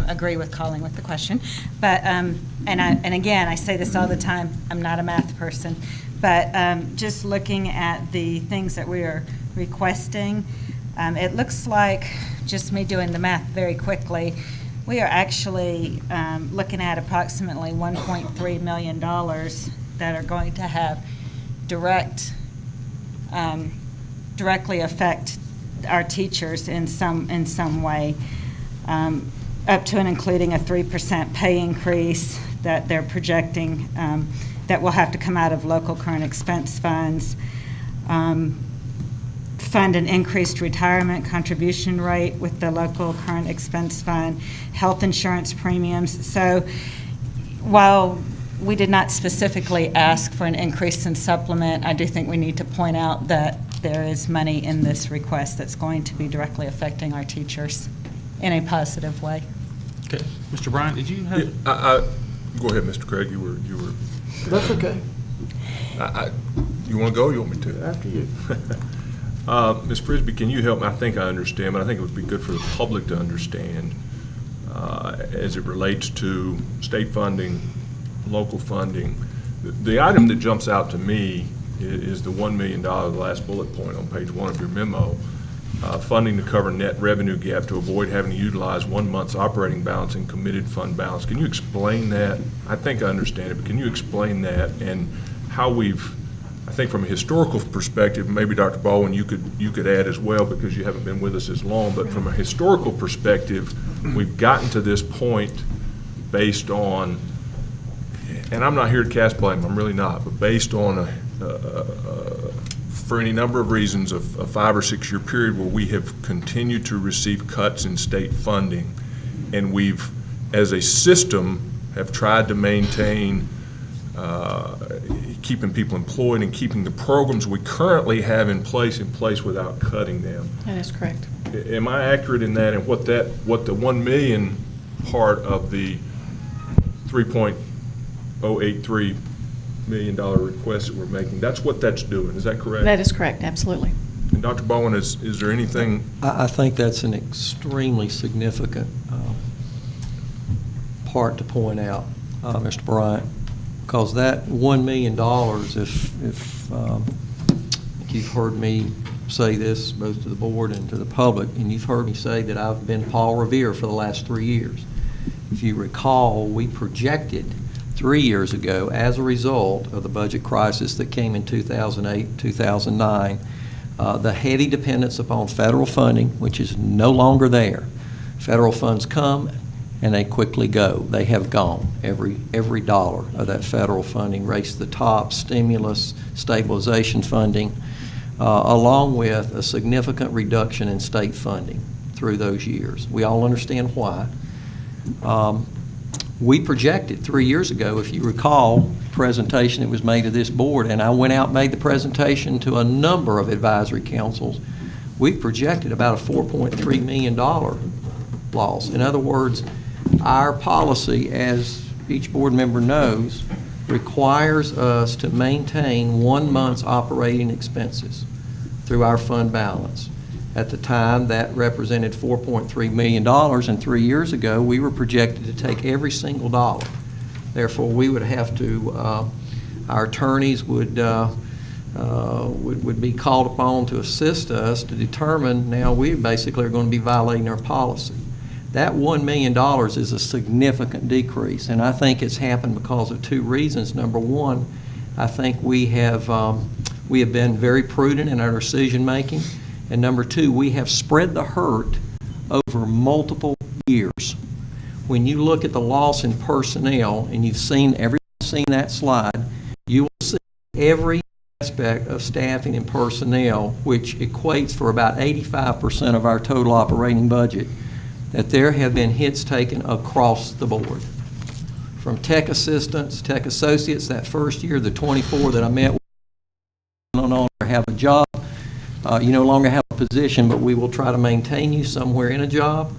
agree with calling with the question. But, and again, I say this all the time, I'm not a math person, but just looking at the things that we are requesting, it looks like, just me doing the math very quickly, we are actually looking at approximately $1.3 million that are going to have directly affect our teachers in some way, up to and including a 3% pay increase that they're projecting that will have to come out of local current expense funds, fund an increased retirement contribution rate with the local current expense fund, health insurance premiums. So while we did not specifically ask for an increase in supplement, I do think we need to point out that there is money in this request that's going to be directly affecting our teachers in a positive way. Okay. Mr. Bryant, did you have? Go ahead, Mr. Craig. You were. That's okay. You want to go? Or you want me to? After you. Ms. Frisbee, can you help me? I think I understand, but I think it would be good for the public to understand as it relates to state funding, local funding. The item that jumps out to me is the $1 million, the last bullet point on page 1 of your memo, funding to cover net revenue gap to avoid having to utilize 1 month's operating balance and committed fund balance. Can you explain that? I think I understand it, but can you explain that and how we've, I think from a historical perspective, maybe Dr. Baldwin, you could add as well because you haven't been with us as long, but from a historical perspective, we've gotten to this point based on, and I'm not here to cast blame, I'm really not, but based on for any number of reasons, a 5 or 6 year period where we have continued to receive cuts in state funding, and we've, as a system, have tried to maintain keeping people employed and keeping the programs we currently have in place without cutting them. That is correct. Am I accurate in that, and what the $1 million part of the $3.083 million request that we're making, that's what that's doing, is that correct? That is correct, absolutely. And Dr. Bowen, is there anything? I think that's an extremely significant part to point out, Mr. Bryant, because that $1 million, if you've heard me say this both to the board and to the public, and you've heard me say that I've been Paul Revere for the last 3 years. If you recall, we projected 3 years ago, as a result of the budget crisis that came in 2008, 2009, the heavy dependence upon federal funding, which is no longer there. Federal funds come, and they quickly go. They have gone. Every dollar of that federal funding raced to the top, stimulus, stabilization funding, along with a significant reduction in state funding through those years. We all understand why. We projected 3 years ago, if you recall, presentation that was made to this board, and I went out and made the presentation to a number of advisory councils. We projected about a $4.3 million loss. In other words, our policy, as each board member knows, requires us to maintain 1 month's operating expenses through our fund balance. At the time, that represented $4.3 million, and 3 years ago, we were projected to take every single dollar. Therefore, we would have to, our attorneys would be called upon to assist us to determine, now we basically are going to be violating our policy. That $1 million is a significant decrease, and I think it's happened because of 2 reasons. Number one, I think we have been very prudent in our decision making, and number 2, we have spread the hurt over multiple years. When you look at the loss in personnel, and everyone's seen that slide, you will see every aspect of staffing and personnel, which equates for about 85% of our total operating budget, that there have been hits taken across the board. From tech assistants, tech associates, that first year, the 24 that I met with no longer have a job. You no longer have a position, but we will try to maintain you somewhere in a job,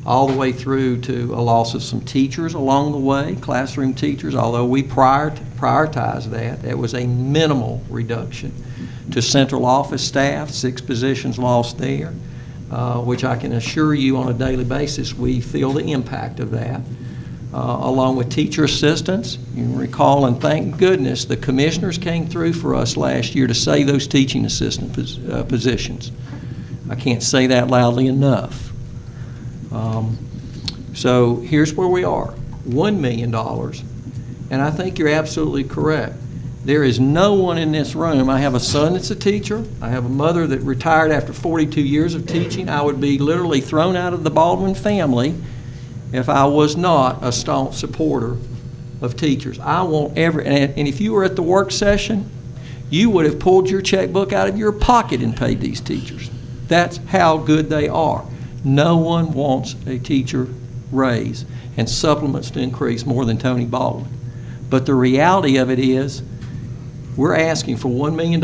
all the way through to a loss of some teachers along the way, classroom teachers, although we prioritized that. It was a minimal reduction. To central office staff, 6 positions lost there, which I can assure you on a daily basis we feel the impact of that. Along with teacher assistants, you can recall, and thank goodness, the commissioners came through for us last year to save those teaching assistant positions. I can't say that loudly enough. So here's where we are, $1 million, and I think you're absolutely correct. There is no one in this room. I have a son that's a teacher. I have a mother that retired after 42 years of teaching. I would be literally thrown out of the Baldwin family if I was not a staunch supporter of teachers. I want and if you were at the work session, you would have pulled your checkbook out of your pocket and paid these teachers. That's how good they are. No one wants a teacher raise and supplements to increase more than Tony Baldwin. But the reality of it is, we're asking for $1 million.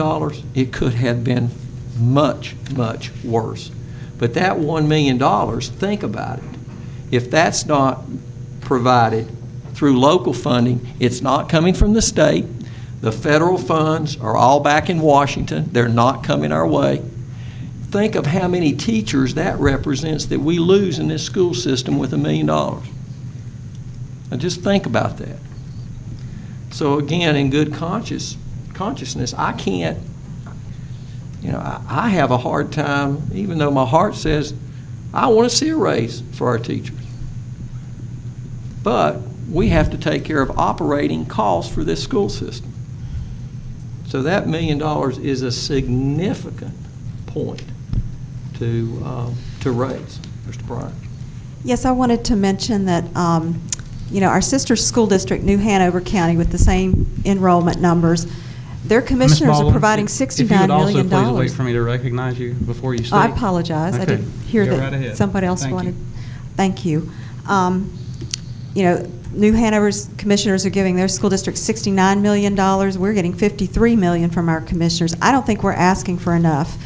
It could have been much, much worse. But that $1 million, think about it. If that's not provided through local funding, it's not coming from the state. The federal funds are all back in Washington. They're not coming our way. Think of how many teachers that represents that we lose in this school system with $1 million. Now just think about that. So again, in good consciousness, I can't, I have a hard time, even though my heart says I want to see a raise for our teachers. But we have to take care of operating costs for this school system. So that $1 million is a significant point to raise. Mr. Bryant. Yes, I wanted to mention that, our sister school district, New Hanover County, with the same enrollment numbers, their commissioners are providing $69 million. If you would also please wait for me to recognize you before you speak. I apologize. Okay. I didn't hear Go that right ahead. somebody else Thank wanted. you. Thank you. New Hanover's commissioners are giving their school district $69 million. We're getting $53 million from our commissioners. I don't think we're asking for enough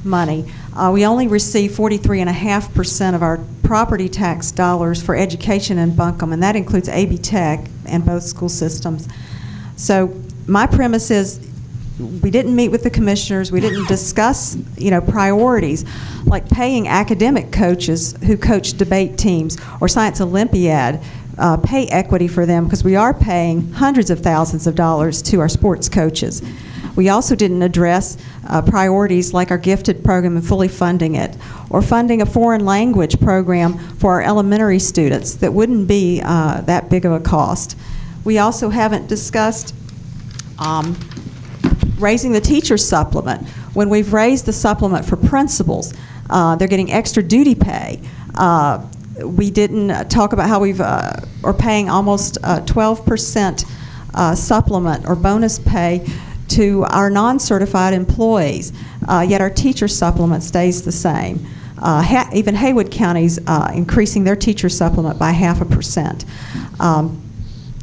money. We only receive 43.5% of our property tax dollars for education in Buncombe, and that includes AB Tech and both school systems. So my premise is we didn't meet with the commissioners. We didn't discuss, priorities like paying academic coaches who coach debate teams or Science Olympiad, pay equity for them, because we are paying hundreds of thousands of dollars to our sports coaches. We also didn't address priorities like our gifted program and fully funding it, or funding a foreign language program for our elementary students that wouldn't be that big of a cost. We also haven't discussed raising the teacher supplement. When we've raised the supplement for principals, they're getting extra duty pay. we didn't talk about how we've are paying almost 12% supplement or bonus pay to our non-certified employees, yet our teacher supplement stays the same. Even Haywood County's increasing their teacher supplement by 0.5%.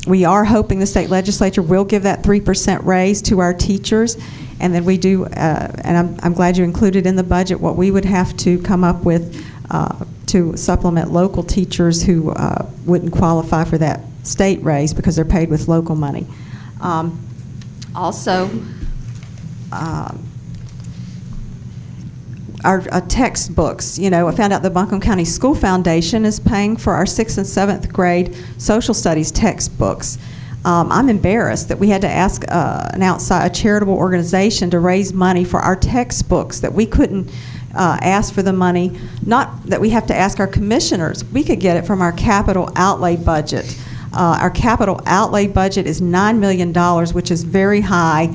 We are hoping the state legislature will give that 3% raise to our teachers, and then we do, and I'm glad you included in the budget what we would have to come up with to supplement local teachers who wouldn't qualify for that state raise because they're paid with local money. Also, our textbooks. You know, I found out the Buncombe County School Foundation is paying for our 6th and 7th grade social studies textbooks. I'm embarrassed that we had to ask a charitable organization to raise money for our textbooks, that we couldn't ask for the money, not that we have to ask our commissioners. We could get it from our capital outlay budget. Our capital outlay budget is $9 million, which is very high.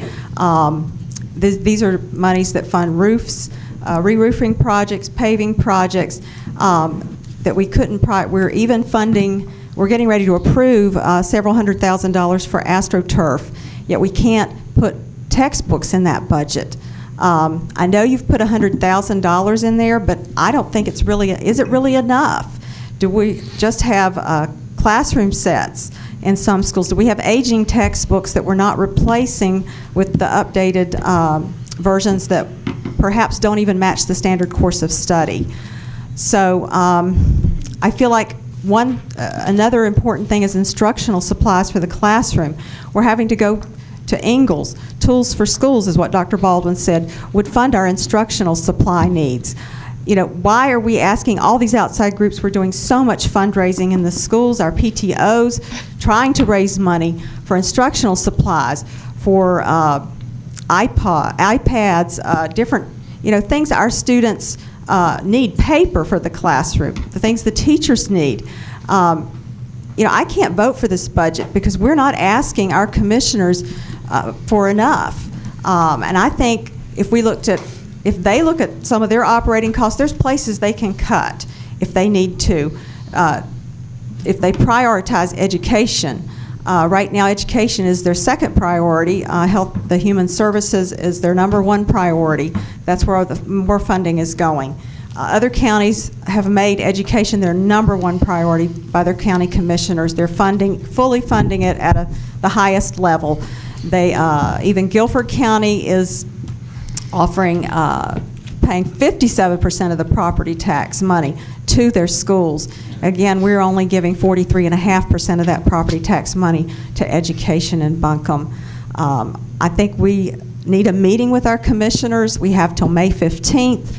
These are monies that fund roofs, re-roofing projects, paving projects that we couldn't. We're even funding. We're getting ready to approve several $100,000 for AstroTurf, yet we can't put textbooks in that budget. I know you've put $100,000 in there, but I don't think it's really. Is it really enough? Do we just have classroom sets in some schools? Do we have aging textbooks that we're not replacing with the updated versions that perhaps don't even match the standard course of study? So I feel like another important thing is instructional supplies for the classroom. We're having to go to Ingalls. Tools for Schools is what Dr. Baldwin said would fund our instructional supply needs. You know, why are we asking all these outside groups? We're doing so much fundraising in the schools, our PTOs, trying to raise money for instructional supplies, for iPads, different, things that our students need, paper for the classroom, the things the teachers need. I can't vote for this budget because we're not asking our commissioners for enough. And I think if they look at some of their operating costs, there's places they can cut if they need to. If they prioritize education. Right now, education is their second priority. The human services is their number one priority. That's where more funding is going. Other counties have made education their number one priority by their county commissioners. They're fully funding it at the highest level. Even Guilford County is offering, paying 57% of the property tax money to their schools. Again, we're only giving 43.5% of that property tax money to education in Buncombe. I think we need a meeting with our commissioners. We have till May 15th.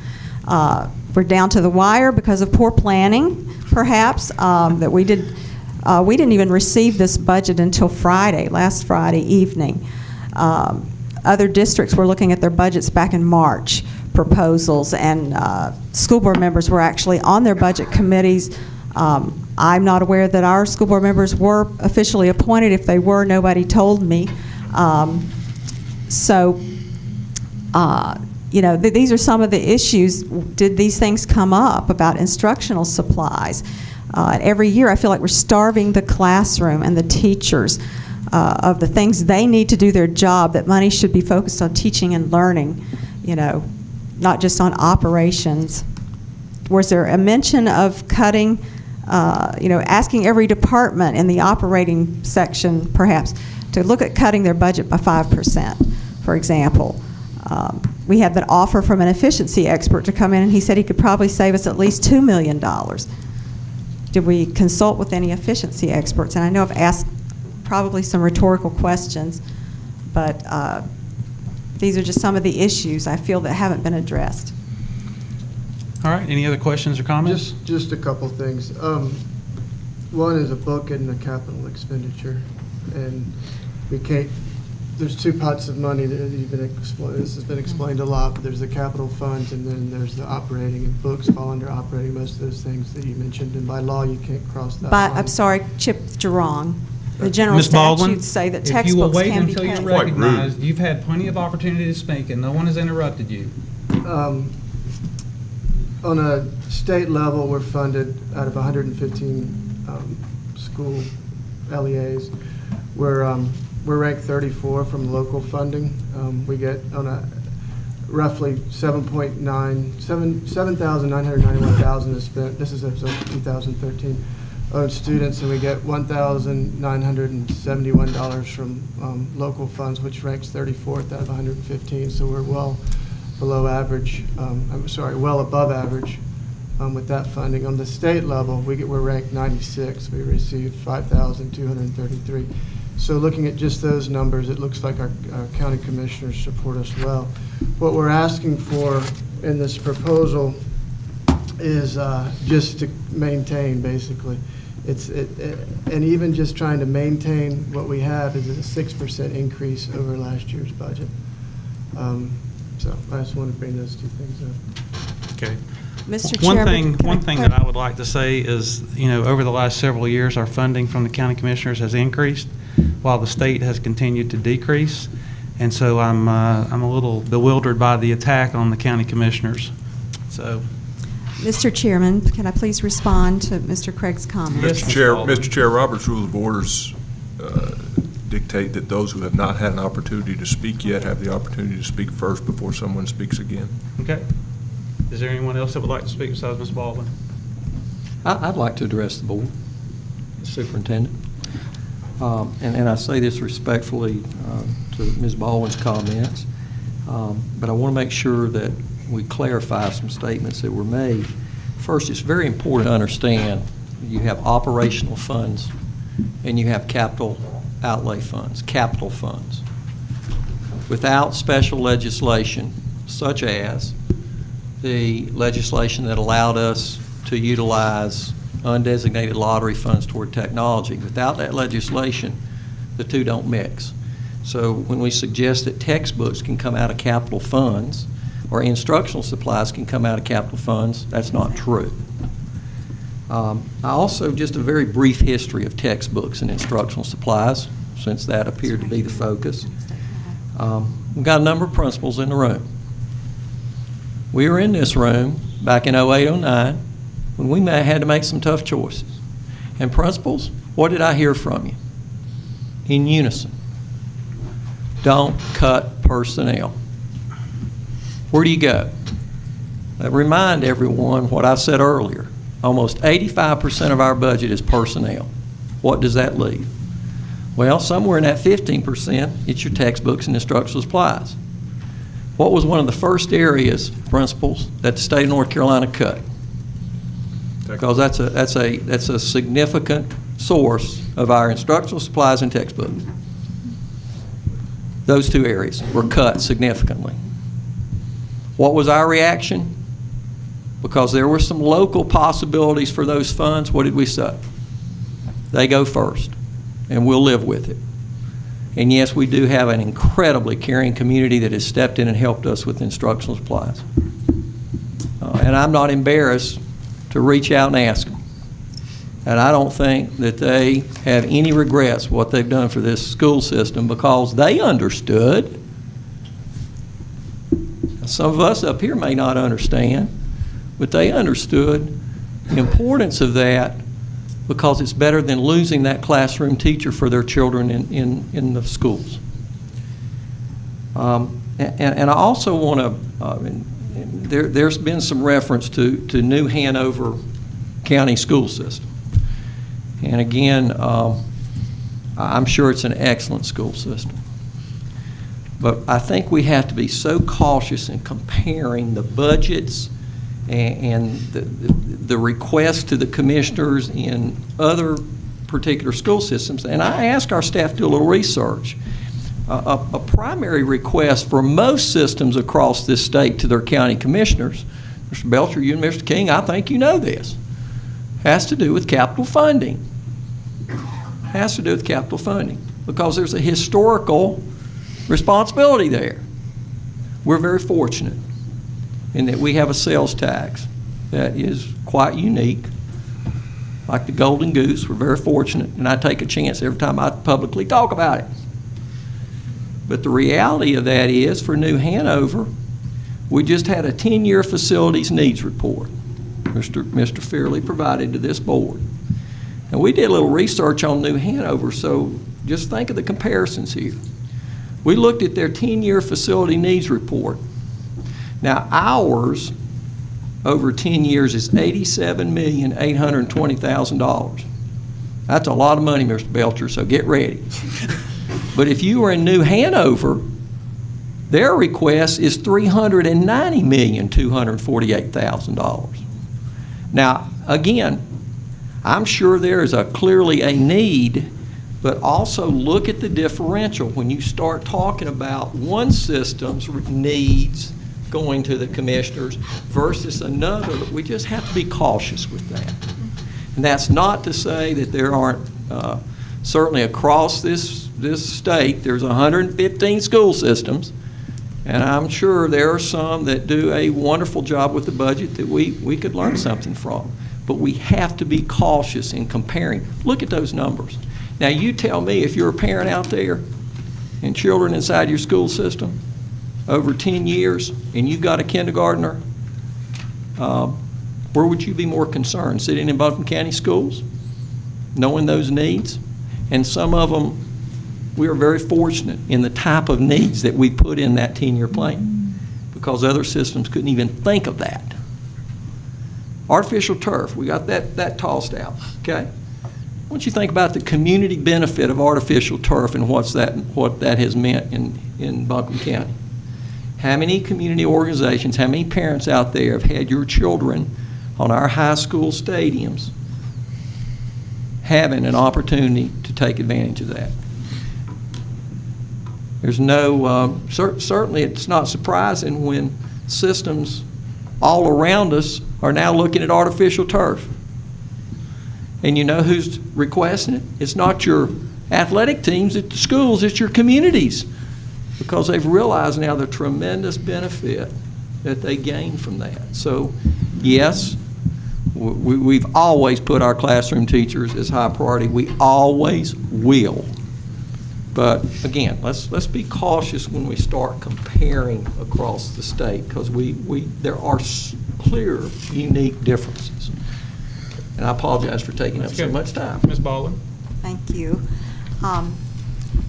We're down to the wire because of poor planning, perhaps, that we didn't even receive this budget until last Friday evening. Other districts were looking at their budgets back in March, proposals, and school board members were actually on their budget committees. I'm not aware that our school board members were officially appointed. If they were, nobody told me. These are some of the issues. Did these things come up about instructional supplies? Every year I feel like we're starving the classroom and the teachers of the things they need to do their job, that money should be focused on teaching and learning, not just on operations. Was there a mention of cutting, asking every department in the operating section perhaps to look at cutting their budget by 5%, for example? We had that offer from an efficiency expert to come in, and he said he could probably save us at least $2 million. Did we consult with any efficiency experts? And I know I've asked probably some rhetorical questions, but these are just some of the issues I feel that haven't been addressed. All right, any other questions or comments? Just a couple things. One is a book and a capital expenditure, and we can't. There's two pots of money that you've been this has been explained a lot, but there's the capital funds and then there's the operating, and books fall under operating, most of those things that you mentioned, and by law you can't cross that line. I'm sorry, Chip, you're wrong. The general Ms. Baldwin, statutes say that if you will textbooks wait can be until paid. you're recognized, you've had plenty of opportunity to speak and no one has interrupted you. on a state level, we're funded out of 115 school LEAs. We're ranked 34 from local funding. We get on a roughly 7,991,000 is spent. This is as of 2013 owned students, and we get $1,971 from local funds, which ranks 34th out of 115. So we're well below average. Well above average with that funding. On the state level, we're ranked 96. We received 5,233. So looking at just those numbers, it looks like our county commissioners support us well. What we're asking for in this proposal is just to maintain, basically. And even just trying to maintain what we have is a 6% increase over last year's budget. So I just want to bring those two things up. Okay. Mr. One Chairman, thing that I would like to say is, over the last several years, our funding from the county commissioners has increased while the state has continued to decrease. And so I'm a little bewildered by the attack on the county commissioners. So, Mr. Chairman, can I please respond to Mr. Craig's comments? Mr. Chair, Robert's Rules of Orders dictate that those who have not had an opportunity to speak yet have the opportunity to speak first before someone speaks again. okay. Is there anyone else that would like to speak besides Ms. Baldwin? I'd like to address the board, the superintendent. And I say this respectfully to Ms. Baldwin's comments, but I want to make sure that we clarify some statements that were made. First, it's very important to understand you have operational funds and you have capital outlay funds, capital funds. Without special legislation, such as the legislation that allowed us to utilize undesignated lottery funds toward technology. Without that legislation, the two don't mix. So when we suggest that textbooks can come out of capital funds or instructional supplies can come out of capital funds, that's not true. I also, just a very brief history of textbooks and instructional supplies, since that appeared to be the focus. We've got a number of principals in the room. We were in this room back in 08-09 when we had to make some tough choices. And principals, what did I hear from you? In unison. Don't cut personnel. Where do you go? Remind everyone what I said earlier. Almost 85% of our budget is personnel. What does that leave? Well, somewhere in that 15%, it's your textbooks and instructional supplies. What was one of the first areas, principals, that the state of North Carolina cut? Because that's a significant source of our instructional supplies and textbooks. Those two areas were cut significantly. What was our reaction? Because there were some local possibilities for those funds, what did we say? They go first, and we'll live with it. And yes, we do have an incredibly caring community that has stepped in and helped us with instructional supplies. And I'm not embarrassed to reach out and ask them. And I don't think that they have any regrets what they've done for this school system, because they understood. Some of us up here may not understand, but they understood the importance of that, because it's better than losing that classroom teacher for their children in the schools. And I also want to, there's been some reference to New Hanover County school system. And again, I'm sure it's an excellent school system. But I think we have to be so cautious in comparing the budgets and the requests to the commissioners in other particular school systems. And I ask our staff to do a little research. A primary request for most systems across this state to their county commissioners, Mr. Belcher, you and Mr. King, I think you know this, has to do with capital funding. Has to do with capital funding, because there's a historical responsibility there. We're very fortunate in that we have a sales tax that is quite unique. Like the golden goose, we're very fortunate, and I take a chance every time I publicly talk about it. But the reality of that is, for New Hanover, We just had a 10-year facilities needs report Mr. Fairley provided to this board. And we did a little research on New Hanover, so just think of the comparisons here. We looked at their 10-year facility needs report. Now, ours over 10 years is $87,820,000. That's a lot of money, Mr. Belcher, so get ready. But if you were in New Hanover, their request is $390,248,000. Now, again, I'm sure there is clearly a need, but also look at the differential when you start talking about one system's needs going to the commissioners versus another. We just have to be cautious with that. And that's not to say that there aren't, certainly across this state, there's 115 school systems, and I'm sure there are some that do a wonderful job with the budget that we could learn something from. But we have to be cautious in comparing. Look at those numbers. Now, you tell me, if you're a parent out there and children inside your school system over 10 years and you've got a kindergartner, where would you be more concerned? Sitting in Buncombe County schools, knowing those needs? And some of them, we are very fortunate in the type of needs that we put in that 10-year plan, because other systems couldn't even think of that. Artificial turf, we got that tossed out, okay? I want you to think about the community benefit of artificial turf and what that has meant in Buncombe County. How many community organizations, how many parents out there have had your children on our high school stadiums having an opportunity to take advantage of that? There's no, certainly it's not surprising when systems all around us are now looking at artificial turf. And you know who's requesting it? It's not your athletic teams at the schools, it's your communities, because they've realized now the tremendous benefit that they gain from that. So, yes, we've always put our classroom teachers as high priority. We always will. But again, let's be cautious when we start comparing across the state, because there are clear, unique differences. And I apologize for taking up so much time. Ms. Baldwin. Thank you.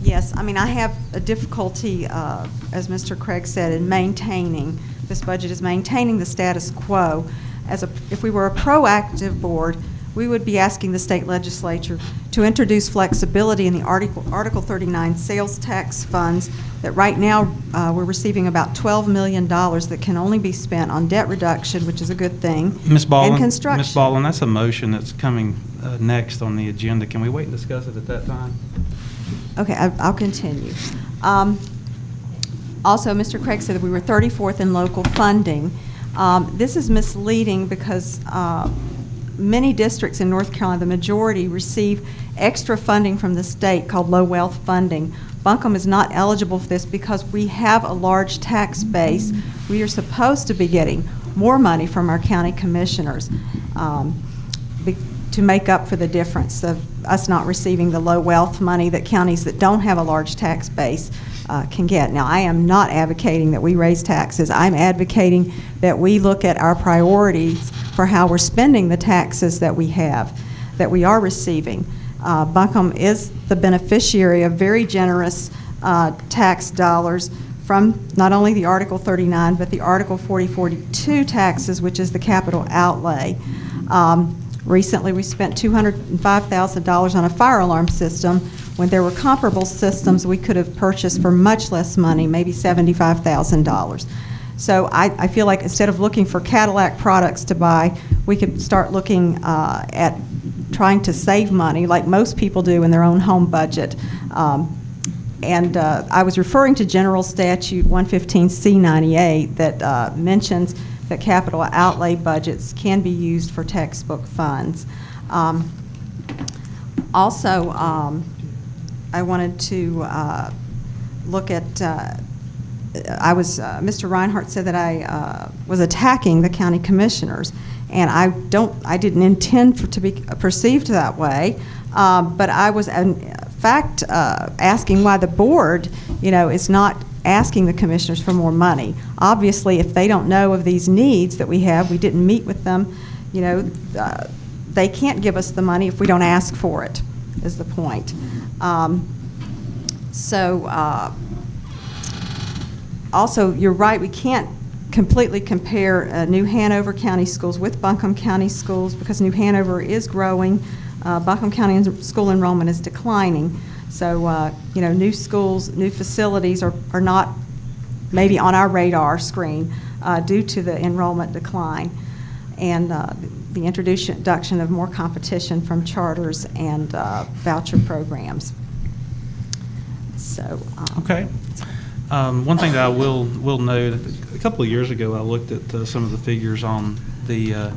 Yes, I mean, I have a difficulty, as Mr. Craig said, in maintaining, this budget is maintaining the status quo. If we were a proactive board, we would be asking the state legislature to introduce flexibility in the Article 39 sales tax funds that right now we're receiving about $12 million that can only be spent on debt reduction, which is a good thing, Ms. Baldwin, and construction. Ms. Baldwin, that's a motion that's coming next on the agenda. Can we wait and discuss it at that time? Okay, I'll continue. Also, Mr. Craig said that we were 34th in local funding. This is misleading because many districts in North Carolina, the majority, receive extra funding from the state called low wealth funding. Buncombe is not eligible for this because we have a large tax base. We are supposed to be getting more money from our county commissioners to make up for the difference of us not receiving the low wealth money that counties that don't have a large tax base can get. Now, I am not advocating that we raise taxes. I'm advocating that we look at our priorities for how we're spending the taxes that we have, that we are receiving. Buncombe is the beneficiary of very generous tax dollars from not only the Article 39, but the Article 4042 taxes, which is the capital outlay. Recently, we spent $205,000 on a fire alarm system when there were comparable systems we could have purchased for much less money, maybe $75,000. So I feel like instead of looking for Cadillac products to buy, we could start looking at trying to save money like most people do in their own home budget. I was referring to General Statute 115C98 that mentions that capital outlay budgets can be used for textbook funds. Also, I wanted to look at, Mr. Reinhardt said that I was attacking the county commissioners, and I didn't intend to be perceived that way, but I was in fact asking why the board, is not asking the commissioners for more money. Obviously, if they don't know of these needs that we have, we didn't meet with them, you know, they can't give us the money if we don't ask for it, is the point. Also, you're right, we can't completely compare New Hanover County schools with Buncombe County schools because New Hanover is growing. Buncombe County school enrollment is declining. So, you know, new schools, new facilities are not maybe on our radar screen due to the enrollment decline and the introduction of more competition from charters and voucher programs. So, Okay. One thing that I will note, a couple of years ago, I looked at some of the figures on the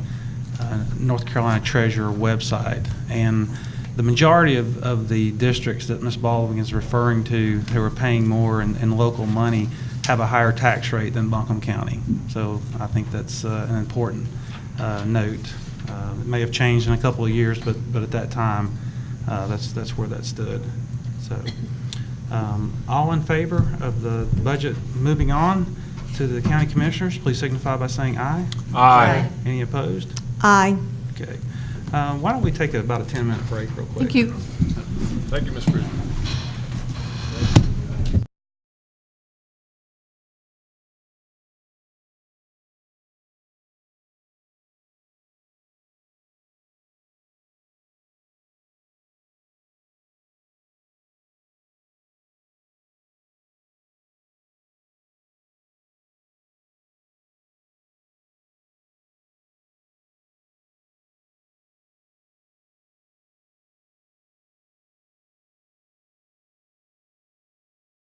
North Carolina Treasurer website, and the majority of the districts that Ms. Baldwin is referring to who are paying more in local money have a higher tax rate than Buncombe County. So I think that's an important note. It may have changed in a couple of years, but at that time, that's where that stood. So. All in favor of the budget moving on to the county commissioners, please signify by saying aye. Aye. Any opposed? Aye. Okay. Why don't we take about a 10-minute break real quick? Thank you. Thank you, Ms. Bridges.